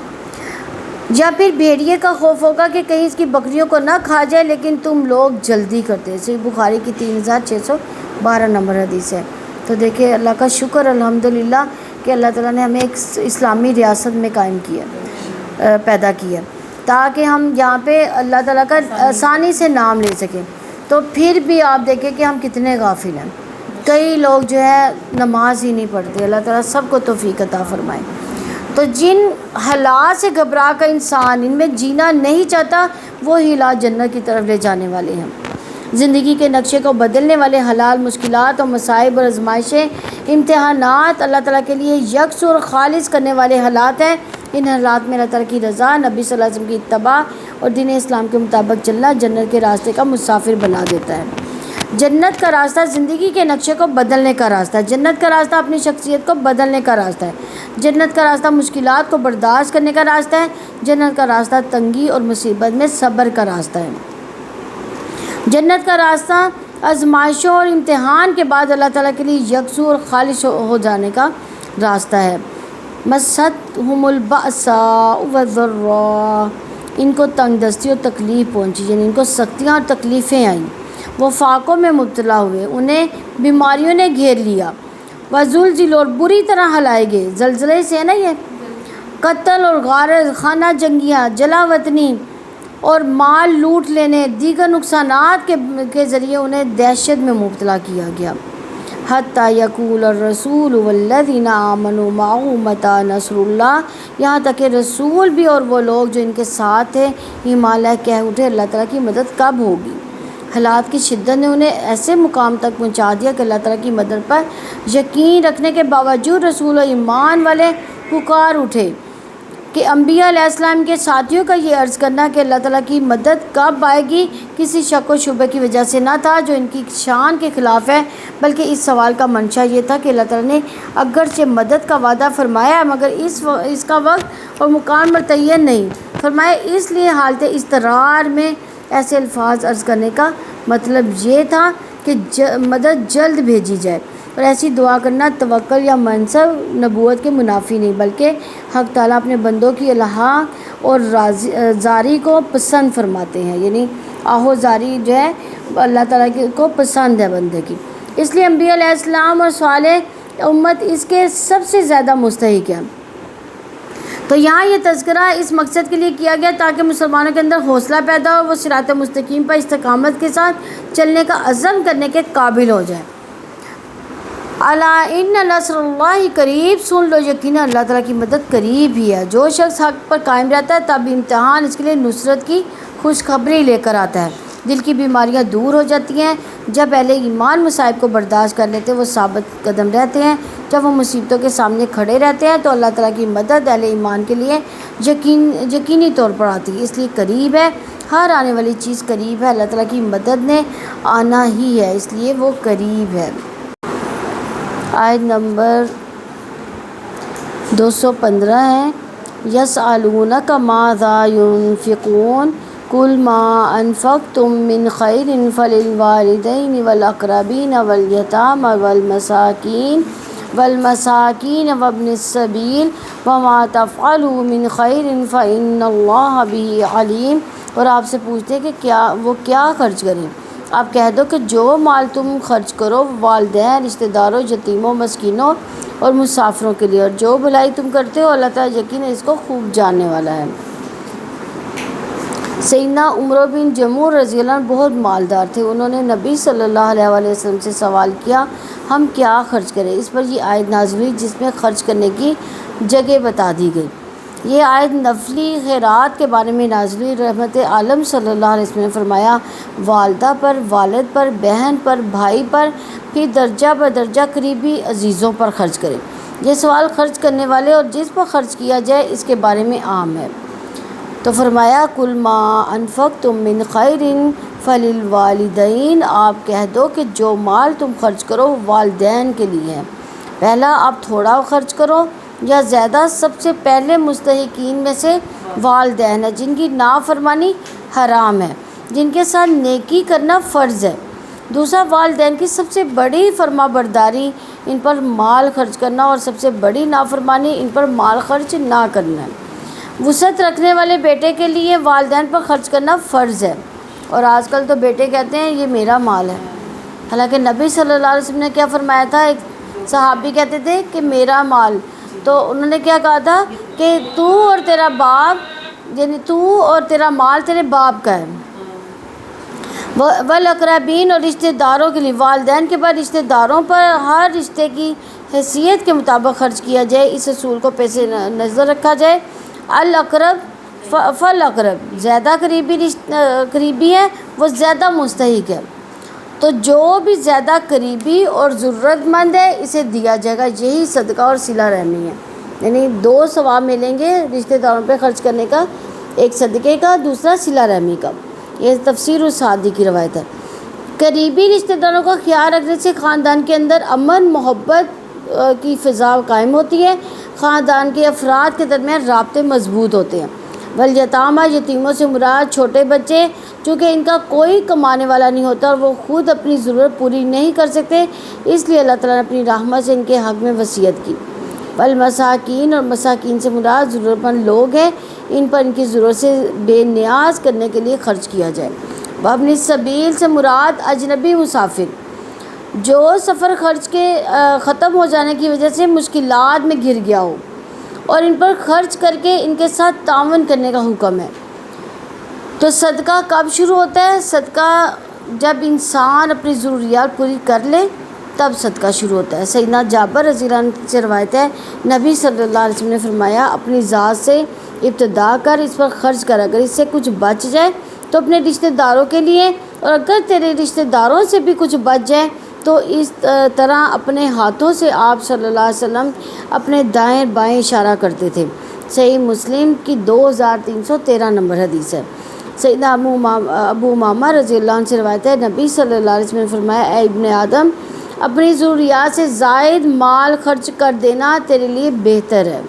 یا پھر بھیڑیے کا خوف ہوگا کہ کہیں اس کی بکریوں کو نہ کھا جائے لیکن تم لوگ جلدی کرتے۔ صحیح بخاری کی 3612 نمبر حدیث ہے۔ تو دیکھیں اللہ کا شکر الحمدللہ کہ اللہ تعالیٰ نے ہمیں ایک اسلامی ریاست میں قائم کیا، پیدا کیا تاکہ ہم یہاں پہ اللہ تعالیٰ کا آسانی سے نام لے سکیں۔ تو پھر بھی آپ دیکھیں کہ ہم کتنے غافل ہیں، کئی لوگ جو ہے نماز ہی نہیں پڑھتے۔ اللہ تعالیٰ سب کو توفیق عطا فرمائے۔ تو جن حالات سے گھبرا کر انسان ان میں جینا نہیں چاہتا وہ حالات جنت کی طرف لے جانے والے ہیں۔ زندگی کے نقشے کو بدلنے والے حلال مشکلات اور مصائب اور آزمائشیں، امتحانات اللہ تعالیٰ کے لیے یکسو اور خالص کرنے والے حالات ہیں۔ ان حالات میں اللہ تعالیٰ کی رضا، نبی صلی اللہ علیہ وسلم کی اتباع اور دین اسلام کے مطابق چلنا جنت کے راستے کا مسافر بنا دیتا ہے۔ جنت کا راستہ زندگی کے نقشے کو بدلنے کا راستہ ہے، جنت کا راستہ اپنی شخصیت کو بدلنے کا راستہ ہے، جنت کا راستہ مشکلات کو برداشت کرنے کا راستہ ہے، جنت کا راستہ تنگی اور مصیبت میں صبر کا راستہ ہے، جنت کا راستہ آزمائشوں اور امتحان کے بعد اللہ تعالیٰ کے لیے یکسو اور خالص ہو جانے کا راستہ ہے۔ مَسَّتْهُمُ الْبَأْسَاءُ وَالضَّرَّاءُ، ان کو تنگ دستی اور تکلیف پہنچی، یعنی ان کو سختیاں اور تکلیفیں آئیں، وہ فاقوں میں مبتلا ہوئے، انہیں بیماریوں نے گھیر لیا، وَزُلْزِلُوا، اور بری طرح ہلائے گئے، زلزلے سے ہے نا یہ، قتل اور غارت، خانہ جنگیاں، جلا وطنی اور مال لوٹ لینے، دیگر نقصانات کے ذریعے انہیں دہشت میں مبتلا کیا گیا۔ حتیٰ یقول الرسول والذین آمنوا معہ متی نصر اللہ، یہاں تک کہ رسول بھی اور وہ لوگ جو ان کے ساتھ تھے ایمان لائے کہہ اٹھے اللہ تعالیٰ کی مدد کب ہوگی۔ حالات کی شدت نے انہیں ایسے مقام تک پہنچا دیا کہ اللہ تعالیٰ کی مدد پر یقین رکھنے کے باوجود رسول و ایمان والے پکار اٹھے کہ انبیاء علیہ السلام کے ساتھیوں کا یہ عرض کرنا کہ اللہ تعالیٰ کی مدد کب آئے گی کسی شک و شبہ کی وجہ سے نہ تھا جو ان کی شان کے خلاف ہے، بلکہ اس سوال کا منشا یہ تھا کہ اللہ تعالیٰ نے اگرچہ مدد کا وعدہ فرمایا مگر اس کا وقت اور مقام متعین نہیں فرمایا، اس لیے حالت اضطرار میں ایسے الفاظ عرض کرنے کا مطلب یہ تھا کہ مدد جلد بھیجی جائے، اور ایسی دعا کرنا توکل یا منصب نبوت کے منافی نہیں، بلکہ حق تعالیٰ اپنے بندوں کی الحاق اور زاری کو پسند فرماتے ہیں، یعنی آہو زاری جو ہے اللہ تعالیٰ کو پسند ہے بندے کی، اس لیے انبیاء علیہ السلام اور صالح امت اس کے سب سے زیادہ مستحق ہیں۔ تو یہاں یہ تذکرہ اس مقصد کے لیے کیا گیا تاکہ مسلمانوں کے اندر حوصلہ پیدا ہو، وہ صراط مستقیم پر استقامت کے ساتھ چلنے کا عزم کرنے کے قابل ہو جائے۔ الا ان نصر اللہ قریب، سن لو یقینا اللہ تعالیٰ کی مدد قریب ہی ہے۔ جو شخص حق پر قائم رہتا ہے تب امتحان اس کے لیے نصرت کی خوشخبری لے کر آتا ہے، دل کی بیماریاں دور ہو جاتی ہیں، جب اہل ایمان مصائب کو برداشت کر لیتے ہیں وہ ثابت قدم رہتے ہیں، جب وہ مصیبتوں کے سامنے کھڑے رہتے ہیں تو اللہ تعالیٰ کی مدد اہل ایمان کے لیے یقینی طور پر آتی ہے، اس لیے قریب ہے، ہر آنے والی چیز قریب ہے، اللہ تعالیٰ کی مدد نے آنا ہی ہے، اس لیے وہ قریب ہے۔ آیت نمبر 215 ہے، یسألونک ماذا ینفقون قل ما انفقتم من خیر فللوالدین والاقربین والیتامی والمساکین وابن السبیل وما تفعلوا من خیر فإن اللہ بہ علیم۔ اور آپ سے پوچھتے ہیں کہ وہ کیا خرچ کریں، آپ کہہ دو کہ جو مال تم خرچ کرو والدین، رشتہ داروں، یتیموں، مسکینوں اور مسافروں کے لیے، اور جو بھلائی تم کرتے ہو اللہ تعالیٰ یقیناً اس کو خوب جاننے والا ہے۔ سیدنا عمر بن جموح رضی اللہ عنہ بہت مالدار تھے، انہوں نے نبی صلی اللہ علیہ وآلہ وسلم سے سوال کیا ہم کیا خرچ کریں، اس پر یہ آیت نازل ہوئی جس میں خرچ کرنے کی جگہ بتا دی گئی۔ یہ آیت نفلی خیرات کے بارے میں نازل ہوئی، رحمت عالم صلی اللہ علیہ وسلم نے فرمایا والدہ پر، والد پر، بہن پر، بھائی پر، پھر درجہ بدرجہ قریبی عزیزوں پر خرچ کریں۔ یہ سوال خرچ کرنے والے اور جس پر خرچ کیا جائے اس کے بارے میں عام ہے، تو فرمایا قل ما انفقتم من خیر فللوالدین، آپ کہہ دو کہ جو مال تم خرچ کرو والدین کے لیے ہے۔ پہلا آپ تھوڑا خرچ کرو یا زیادہ، سب سے پہلے مستحقین میں سے والدین ہیں جن کی نافرمانی حرام ہے، جن کے ساتھ نیکی کرنا فرض ہے۔ دوسرا والدین کی سب سے بڑی فرما برداری ان پر مال خرچ کرنا، اور سب سے بڑی نافرمانی ان پر مال خرچ نہ کرنا ہے۔ وسعت رکھنے والے بیٹے کے لیے والدین پر خرچ کرنا فرض ہے، اور آج کل تو بیٹے کہتے ہیں یہ میرا مال ہے، حالانکہ نبی صلی اللہ علیہ وسلم نے کیا فرمایا تھا، ایک صحابی کہتے تھے کہ میرا مال، تو انہوں نے کیا کہا تھا کہ تو اور تیرا باپ، یعنی تو اور تیرا مال تیرے باپ کا ہے۔ والاقربین، اور رشتہ داروں کے لیے، والدین کے بعد رشتہ داروں پر ہر رشتے کی حیثیت کے مطابق خرچ کیا جائے، اس اصول کو پیش نظر رکھا جائے۔ الاقرب فالاقرب، زیادہ قریبی ہے وہ زیادہ مستحق ہے، تو جو بھی زیادہ قریبی اور ضرورت مند ہے اسے دیا جائے گا، یہی صدقہ اور صلہ رحمی ہے، یعنی دو ثواب ملیں گے رشتہ داروں پہ خرچ کرنے کا، ایک صدقے کا، دوسرا صلہ رحمی کا۔ یہ تفسیر السعدی کی روایت ہے۔ قریبی رشتہ داروں کا خیال رکھنے سے خاندان کے اندر امن محبت کی فضا قائم ہوتی ہے، خاندان کے افراد کے درمیان رابطے مضبوط ہوتے ہیں۔ والیتامہ، یتیموں سے مراد چھوٹے بچے، چونکہ ان کا کوئی کمانے والا نہیں ہوتا اور وہ خود اپنی ضرورت پوری نہیں کر سکتے، اس لیے اللہ تعالیٰ نے اپنی رحمت سے ان کے حق میں وصیت کی۔ والمساکین، اور مساکین سے مراد ضرورت مند لوگ ہیں، ان پر ان کی ضرورت سے بے نیاز کرنے کے لیے خرچ کیا جائے۔ وابن السبیل سے مراد اجنبی مسافر جو سفر خرچ کے ختم ہو جانے کی وجہ سے مشکلات میں گر گیا ہو، اور ان پر خرچ کر کے ان کے ساتھ تعاون کرنے کا حکم ہے۔ تو صدقہ کب شروع ہوتا ہے؟ صدقہ جب انسان اپنی ضروریات پوری کر لے تب صدقہ شروع ہوتا ہے۔ سیدنا جابر رضی اللہ عنہ سے روایت ہے، نبی صلی اللہ علیہ وسلم نے فرمایا، اپنی ذات سے ابتدا کر اس پر خرچ کر، اگر اس سے کچھ بچ جائے تو اپنے رشتہ داروں کے لیے، اور اگر تیرے رشتہ داروں سے بھی کچھ بچ جائے تو اس طرح اپنے ہاتھوں سے آپ صلی اللہ علیہ وسلم اپنے دائیں بائیں اشارہ کرتے تھے۔ صحیح مسلم کی 2313 نمبر حدیث ہے۔ سیدنا ابو امامہ رضی اللہ عنہ سے روایت ہے، نبی صلی اللہ علیہ وسلم نے فرمایا، اے ابن آدم، اپنی ضروریات سے زائد مال خرچ کر دینا تیرے لیے بہتر ہے،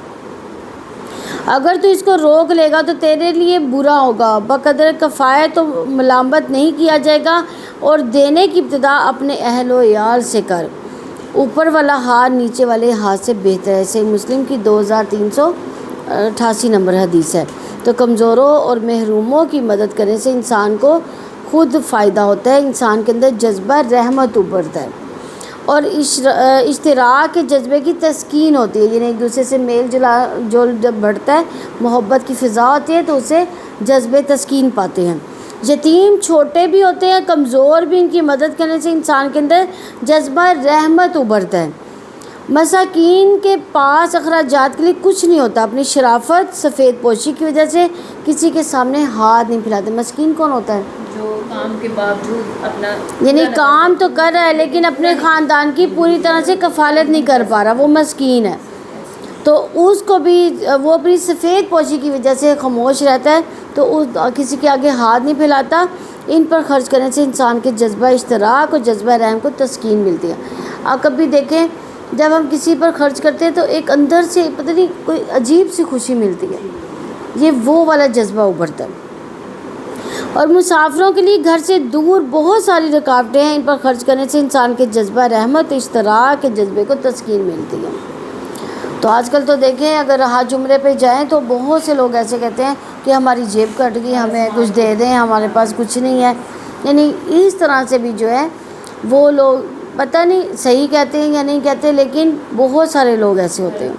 اگر تو اس کو روک لے گا تو تیرے لیے برا ہوگا۔ بقدر کفایت تو ملامت نہیں کیا جائے گا، اور دینے کی ابتدا اپنے اہل و عیال سے کر، اوپر والا ہاتھ نیچے والے ہاتھ سے بہتر ہے۔ صحیح مسلم کی 2388 نمبر حدیث ہے۔ تو کمزوروں اور محروموں کی مدد کرنے سے انسان کو خود فائدہ ہوتا ہے، انسان کے اندر جذبہ رحمت ابھرتا ہے، اور اشتراک کے جذبے کی تسکین ہوتی ہے، یعنی ایک دوسرے سے میل جول جب بڑھتا ہے، محبت کی فضا ہوتی ہے تو اسے جذبے تسکین پاتے ہیں۔ یتیم چھوٹے بھی ہوتے ہیں، کمزور بھی، ان کی مدد کرنے سے انسان کے اندر جذبہ رحمت ابھرتا ہے۔ مساکین کے پاس اخراجات کے لیے کچھ نہیں ہوتا، اپنی شرافت سفید پوشی کی وجہ سے کسی کے سامنے ہاتھ نہیں پھیلاتے۔ مسکین کون ہوتا ہے؟ جو کام کے باوجود اپنا یعنی کام تو کر رہا ہے لیکن اپنے خاندان کی پوری طرح سے کفالت نہیں کر پا رہا، وہ مسکین ہے۔ تو اس کو بھی وہ اپنی سفید پوشی کی وجہ سے خاموش رہتا ہے، تو کسی کے آگے ہاتھ نہیں پھیلاتا۔ ان پر خرچ کرنے سے انسان کے جذبہ اشتراک اور جذبہ رحم کو تسکین ملتی ہے۔ آپ کبھی دیکھیں جب ہم کسی پر خرچ کرتے ہیں تو ایک اندر سے پتہ نہیں کوئی عجیب سی خوشی ملتی ہے، یہ وہ والا جذبہ ابھرتا ہے۔ اور مسافروں کے لیے گھر سے دور بہت ساری رکاوٹیں ہیں، ان پر خرچ کرنے سے انسان کے جذبہ رحمت اشتراک کے جذبے کو تسکین ملتی ہے۔ تو آج کل تو دیکھیں اگر حج عمرے پہ جائیں تو بہت سے لوگ ایسے کہتے ہیں کہ ہماری جیب کٹ گئی، ہمیں کچھ دے دیں، ہمارے پاس کچھ نہیں ہے۔ یعنی اس طرح سے بھی جو ہے وہ لوگ پتہ نہیں صحیح کہتے ہیں یا نہیں کہتے، لیکن بہت سارے لوگ ایسے ہوتے ہیں۔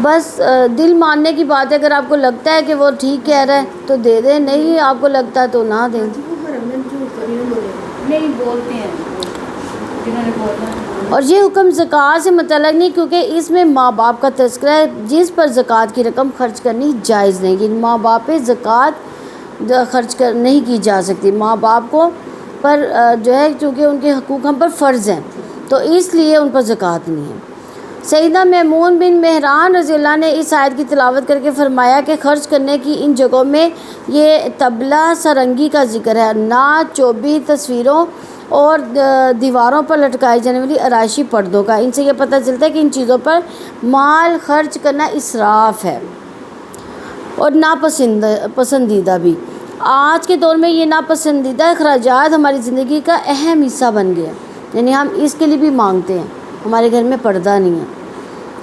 بس دل ماننے کی بات ہے، اگر آپ کو لگتا ہے کہ وہ ٹھیک کہہ رہا ہے تو دے دیں، نہیں آپ کو لگتا تو نہ دیں۔ نہیں بولتے ہیں جنہوں نے بولنا ہے۔ اور یہ حکم زکوٰۃ سے متعلق نہیں، کیونکہ اس میں ماں باپ کا تذکرہ ہے جس پر زکوٰۃ کی رقم خرچ کرنی جائز نہیں، یعنی ماں باپ پہ زکوٰۃ خرچ نہیں کی جا سکتی۔ ماں باپ کو پر جو ہے چونکہ ان کے حقوق ہم پر فرض ہیں تو اس لیے ان پر زکوٰۃ نہیں ہے۔ سیدنا میمون بن مہران رضی اللہ نے اس آیت کی تلاوت کر کے فرمایا کہ خرچ کرنے کی ان جگہوں میں یہ طبلہ سرنگی کا ذکر ہے، نعت، چوبی، تصویروں اور دیواروں پر لٹکائی جانے والی آرائشی پردوں کا۔ ان سے یہ پتہ چلتا ہے کہ ان چیزوں پر مال خرچ کرنا اسراف ہے اور ناپسندیدہ بھی۔ آج کے دور میں یہ ناپسندیدہ اخراجات ہماری زندگی کا اہم حصہ بن گئے ہیں، یعنی ہم اس کے لیے بھی مانگتے ہیں۔ ہمارے گھر میں پردہ نہیں ہے،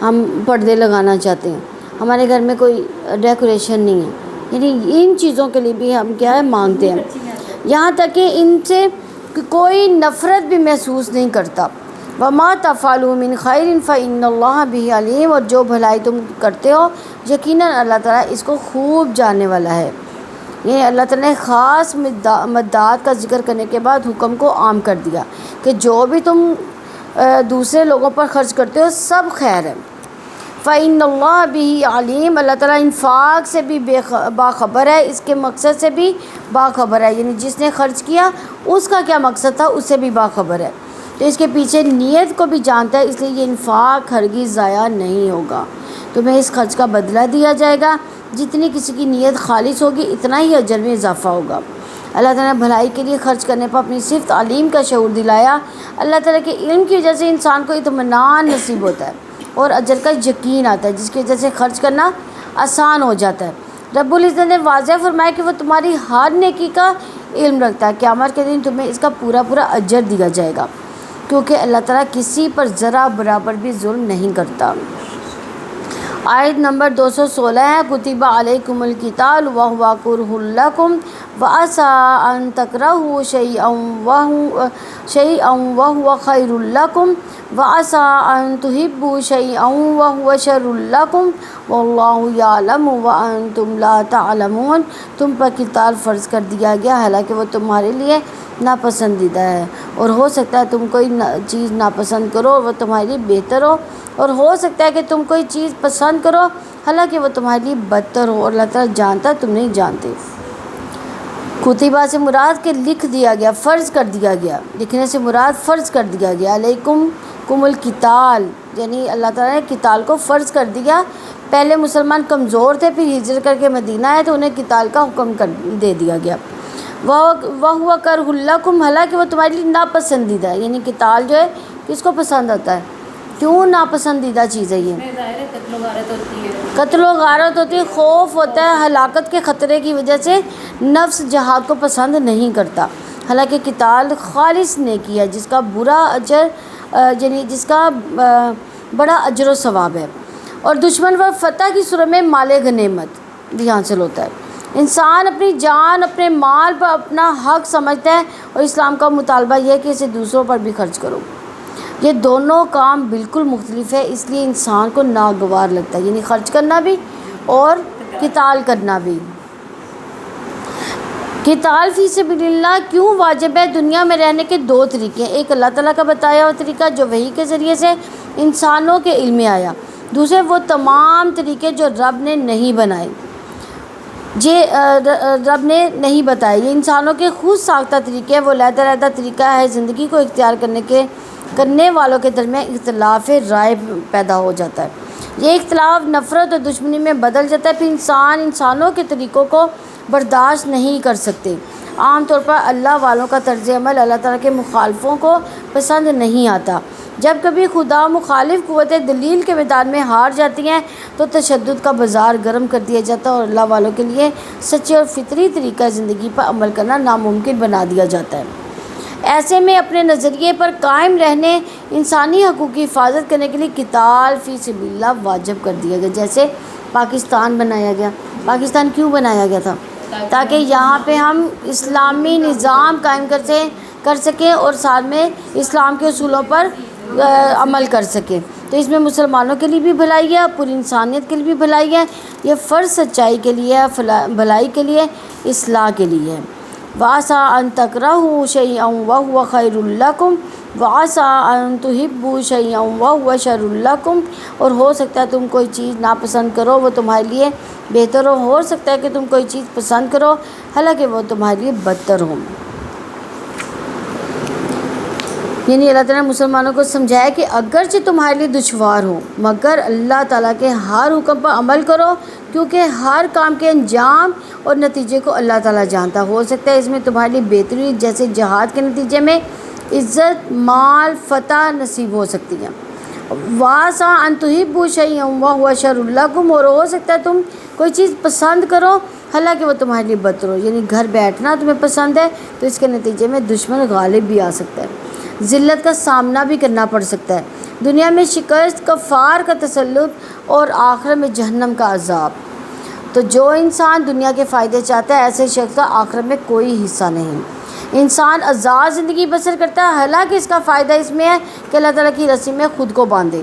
ہم پردے لگانا چاہتے ہیں، ہمارے گھر میں کوئی ڈیکوریشن نہیں ہے، یعنی ان چیزوں کے لیے بھی ہم کیا ہے مانگتے ہیں، یہاں تک کہ ان سے کوئی نفرت بھی محسوس نہیں کرتا۔ وَمَا تَفْعَلُوا مِنْ خَيْرٍ فَإِنَّ اللَّهَ بِهِ عَلِيمٌ، اور جو بھلائی تم کرتے ہو یقیناً اللہ تعالیٰ اس کو خوب جاننے والا ہے۔ یہ اللہ تعالیٰ نے خاص مدات کا ذکر کرنے کے بعد حکم کو عام کر دیا کہ جو بھی تم دوسرے لوگوں پر خرچ کرتے ہو سب خیر ہے۔ فَإِنَّ اللَّهَ بِهِ عَلِيمٌ، اللہ تعالیٰ انفاق سے بھی باخبر ہے، اس کے مقصد سے بھی باخبر ہے، یعنی جس نے خرچ کیا اس کا کیا مقصد تھا اس سے بھی باخبر ہے، تو اس کے پیچھے نیت کو بھی جانتا ہے، اس لیے یہ انفاق ہرگز ضائع نہیں ہوگا، تمہیں اس خرچ کا بدلہ دیا جائے گا جتنی کسی کی نیت خالص ہوگی اتنا ہی اجر میں اضافہ ہوگا۔ اللہ تعالیٰ نے بھلائی کے لیے خرچ کرنے پر اپنی صرف تعلیم کا شعور دلایا۔ اللہ تعالیٰ کے علم کی وجہ سے انسان کو اطمینان نصیب ہوتا ہے اور اجر کا یقین آتا ہے، جس کی وجہ سے خرچ کرنا آسان ہو جاتا ہے۔ رب العزت نے واضح فرمایا کہ وہ تمہاری ہر نیکی کا علم رکھتا ہے، قیامت کے دن تمہیں اس کا پورا اجر دیا جائے گا، کیونکہ اللہ تعالیٰ کسی پر ذرا برابر بھی ظلم نہیں کرتا۔ آیت نمبر 216 ہے، کتب علیکم القتال وہو کرہ لکم وعسیٰ ان تکرہوا شیئا وہو خیر لکم وعسیٰ ان تحبوا شیئا وہو شر لکم واللہ یعلم وانتم لا تعلمون۔ تم پر قتال فرض کر دیا گیا حالانکہ وہ تمہارے لیے ناپسندیدہ ہے، اور ہو سکتا ہے تم کوئی چیز ناپسند کرو اور وہ تمہارے لیے بہتر ہو، اور ہو سکتا ہے کہ تم کوئی چیز پسند کرو حالانکہ وہ تمہارے لیے بدتر ہو، اور اللہ تعالیٰ جانتا ہے تم نہیں جانتے۔ کتبہ سے مراد کہ لکھ دیا گیا، فرض کر دیا گیا، لکھنے سے مراد فرض کر دیا گیا۔ علیکم القتال یعنی اللہ تعالیٰ نے قتال کو فرض کر دیا۔ پہلے مسلمان کمزور تھے، پھر ہجرت کر کے مدینہ آئے تو انہیں قتال کا حکم دے دیا گیا۔ وَهُوَ كَرْهُ لَكُمْ حالانکہ وہ تمہارے لیے ناپسندیدہ ہے، یعنی قتال جو ہے کس کو پسند ہوتا ہے؟ کیوں ناپسندیدہ چیز ہے یہ؟ قتل و غارت ہوتی ہے، خوف ہوتا ہے ہلاکت کے خطرے کی وجہ سے نفس جہاد کو پسند نہیں کرتا، حالانکہ قتال خالص نیکی ہے جس کا برا اجر یعنی جس کا بڑا اجر و ثواب ہے، اور دشمن پر فتح کی صورت میں مال غنیمت بھی حاصل ہوتا ہے۔ انسان اپنی جان اپنے مال پر اپنا حق سمجھتا ہے، اور اسلام کا مطالبہ یہ ہے کہ اسے دوسروں پر بھی خرچ کرو۔ یہ دونوں کام بالکل مختلف ہے، اس لیے انسان کو ناگوار لگتا ہے، یعنی خرچ کرنا بھی اور قتال کرنا بھی۔ قتال فی سبیل اللہ کیوں واجب ہے؟ دنیا میں رہنے کے دو طریقے ہیں، ایک اللہ تعالیٰ کا بتایا ہوا طریقہ جو وحی کے ذریعے سے انسانوں کے علم میں آیا، دوسرے وہ تمام طریقے جو رب نے نہیں بنائے، رب نے نہیں بتائے، یہ انسانوں کے خود ساختہ طریقے ہیں۔ وہ علیحدہ طریقہ ہے زندگی کو اختیار کرنے والوں کے درمیان اختلاف رائے پیدا ہو جاتا ہے، یہ اختلاف نفرت اور دشمنی میں بدل جاتا ہے، پھر انسانوں کے طریقوں کو برداشت نہیں کر سکتے۔ عام طور پر اللہ والوں کا طرز عمل اللہ تعالیٰ کے مخالفوں کو پسند نہیں آتا۔ جب کبھی خدا مخالف قوتیں دلیل کے میدان میں ہار جاتی ہیں تو تشدد کا بازار گرم کر دیا جاتا ہے، اور اللہ والوں کے لیے سچے اور فطری طریقہ زندگی پر عمل کرنا ناممکن بنا دیا جاتا ہے۔ ایسے میں اپنے نظریے پر قائم رہنے، انسانی حقوق کی حفاظت کرنے کے لیے قتال فی سبیل اللہ واجب کر دیا گیا۔ جیسے پاکستان بنایا گیا، پاکستان کیوں بنایا گیا تھا؟ تاکہ یہاں پہ ہم اسلامی نظام قائم کر سکیں اور ساتھ میں اسلام کے اصولوں پر عمل کر سکیں۔ تو اس میں مسلمانوں کے لیے بھی بھلائی ہے، پوری انسانیت کے لیے بھی بھلائی ہے، یہ فرض سچائی کے لیے ہے، بھلائی کے لیے، اصلاح کے لیے ہے۔ وَعَسَىٰ أَن تَكْرَهُوا شَيْئًا وَهُوَ خَيْرٌ لَكُمْ وَعَسَىٰ أَن تُحِبُّوا شَيْئًا وَهُوَ شَرٌ لَكُمْ، اور ہو سکتا ہے تم کوئی چیز ناپسند کرو وہ تمہارے لیے بہتر ہو سکتا ہے کہ تم کوئی چیز پسند کرو حالانکہ وہ تمہارے لیے بدتر ہو۔ یعنی اللہ تعالیٰ نے مسلمانوں کو سمجھایا کہ اگرچہ تمہارے لیے دشوار ہو مگر اللہ تعالیٰ کے ہر حکم پر عمل کرو، کیونکہ ہر کام کے انجام اور نتیجے کو اللہ تعالیٰ جانتا۔ ہو سکتا ہے اس میں تمہارے لیے بہتری جیسے جہاد کے نتیجے میں عزت، مال، فتح نصیب ہو سکتی ہے۔ وَعَسَىٰ أَن تُحِبُّوا شَيْئًا وَهُوَ شَرٌ لَكُمْ، اور ہو سکتا ہے تم کوئی چیز پسند کرو حالانکہ وہ تمہارے لیے بدتر ہو، یعنی گھر بیٹھنا تمہیں پسند ہے تو اس کے نتیجے میں دشمن غالب بھی آ سکتا ہے، ذلت کا سامنا بھی کرنا پڑ سکتا ہے، دنیا میں شکست، کفار کا تسلط اور آخرت میں جہنم کا عذاب۔ تو جو انسان دنیا کے فائدے چاہتا ہے ایسے شخص کا آخرت میں کوئی حصہ نہیں۔ انسان آزاد زندگی بسر کرتا ہے، حالانکہ اس کا فائدہ اس میں ہے کہ اللہ تعالیٰ کی رسی میں خود کو باندھے۔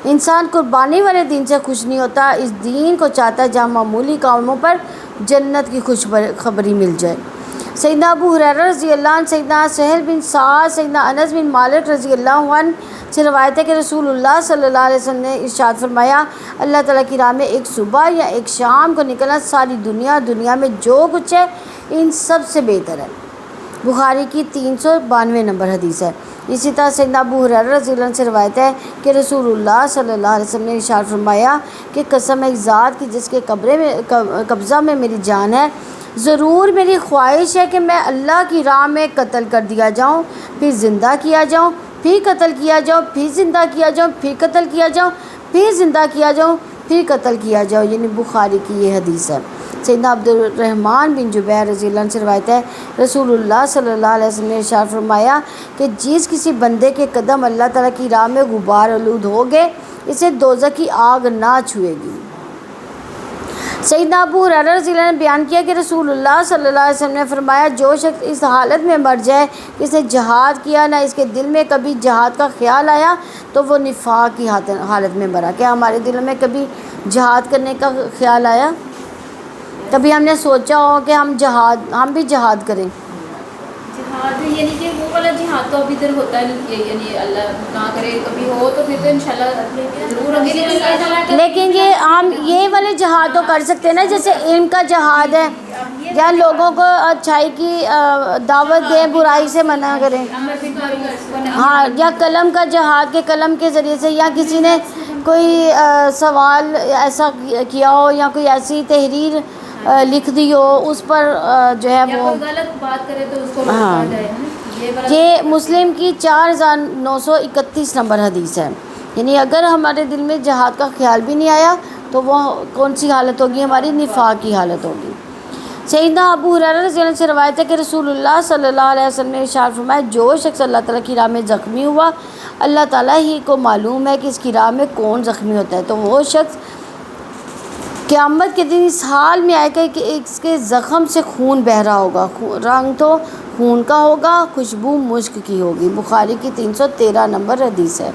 انسان قربانی والے دین سے خوش نہیں ہوتا، اس دین کو چاہتا ہے جہاں معمولی کاموں پر جنت کی خوشخبری مل جائے۔ سیدنا ابو ہریرہ رضی اللہ عنہ، سیدنا سہل بن سعد، سیدنا انس بن مالک رضی اللہ عنہ سے روایت ہے کہ رسول اللہ صلی اللہ علیہ وسلم نے ارشاد فرمایا، اللہ تعالیٰ کی راہ میں ایک صبح یا ایک شام کو نکلنا ساری دنیا میں جو کچھ ہے ان سب سے بہتر ہے۔ بخاری کی 392 نمبر حدیث ہے۔ اسی طرح سیدنا ابو ہریرہ رضی اللہ عنہ سے روایت ہے کہ رسول اللہ صلی اللہ علیہ وسلم نے ارشاد فرمایا کہ قسم ایک ذات کی جس کے قبضہ میں میری جان ہے، ضرور میری خواہش ہے کہ میں اللہ کی راہ میں قتل کر دیا جاؤں، پھر زندہ کیا جاؤں، پھر قتل کیا جاؤں، پھر زندہ کیا جاؤں، پھر قتل کیا جاؤں، پھر زندہ کیا جاؤں، پھر قتل کیا جاؤ، یعنی بخاری کی یہ حدیث ہے۔ سیدنا عبد الرحمن بن جبیر رضی اللہ عنہ سے روایت ہے رسول اللہ صلی اللہ علیہ وسلم نے ارشاد فرمایا کہ جس کسی بندے کے قدم اللہ تعالیٰ کی راہ میں غبار آلود ہو گئے اسے دوزخ کی آگ نہ چھوئے گی۔ سیدنا ابو ہریرہ رضی اللہ عنہ نے بیان کیا کہ رسول اللہ صلی اللہ علیہ وسلم نے فرمایا جو شخص اس حالت میں مر جائے کہ اس نے جہاد کیا نہ اس کے دل میں کبھی جہاد کا خیال آیا تو وہ نفاق کی حالت میں مرا۔ کیا ہمارے دل میں کبھی جہاد کرنے کا خیال آیا؟ کبھی ہم نے سوچا ہو کہ ہم بھی جہاد کریں؟ جہاد یعنی کہ وہ والا جہاد تو ابھی ادھر ہوتا ہے، یعنی اللہ نہ کرے کبھی ہو تو پھر تو انشاءاللہ ضرور ہم، لیکن یہ ہم یہ والے جہاد تو کر سکتے ہیں نا، جیسے علم کا جہاد ہے یا لوگوں کو اچھائی کی دعوت دیں، برائی سے منع کریں، ہاں، یا قلم کا جہاد کے قلم کے ذریعے سے، یا کسی نے کوئی سوال ایسا کیا ہو یا کوئی ایسی تحریر لکھ دی ہو اس پر جو ہے وہ غلط بات کرے تو اس کو روکا جائے نا۔ یہ مسلم کی 4931 نمبر حدیث ہے۔ یعنی اگر ہمارے دل میں جہاد کا خیال بھی نہیں آیا تو وہ کون سی حالت ہوگی؟ ہماری نفاق کی حالت ہوگی۔ سیدنا ابو ہریرہ رضی اللہ عنہ سے روایت ہے کہ رسول اللہ صلی اللہ علیہ وسلم نے ارشاد فرمایا جو شخص اللہ تعالیٰ کی راہ میں زخمی ہوا اللہ تعالیٰ ہی کو معلوم ہے کہ اس کی راہ میں کون زخمی ہوتا ہے، تو وہ شخص قیامت کے دن اس حال میں آئے گا کہ اس کے زخم سے خون بہہ رہا ہوگا، رنگ تو خون کا ہوگا، خوشبو مشک کی ہوگی۔ بخاری کی 313 نمبر حدیث ہے۔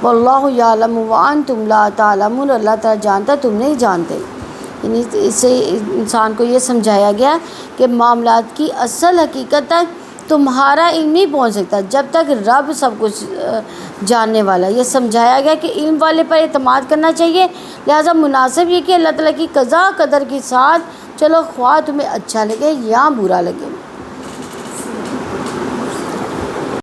واللہ یعلم وانتم لا تعلمون، اللہ تعالیٰ جانتا تم نہیں جانتے۔ یعنی اس سے انسان کو یہ سمجھایا گیا کہ معاملات کی اصل حقیقت تک تمہارا علم نہیں پہنچ سکتا جب تک رب سب کچھ جاننے والا۔ یہ سمجھایا گیا کہ علم والے پر اعتماد کرنا چاہیے، لہٰذا مناسب یہ کہ اللہ تعالیٰ کی قضا قدر کے ساتھ چلو، خواہ تمہیں اچھا لگے یا برا لگے۔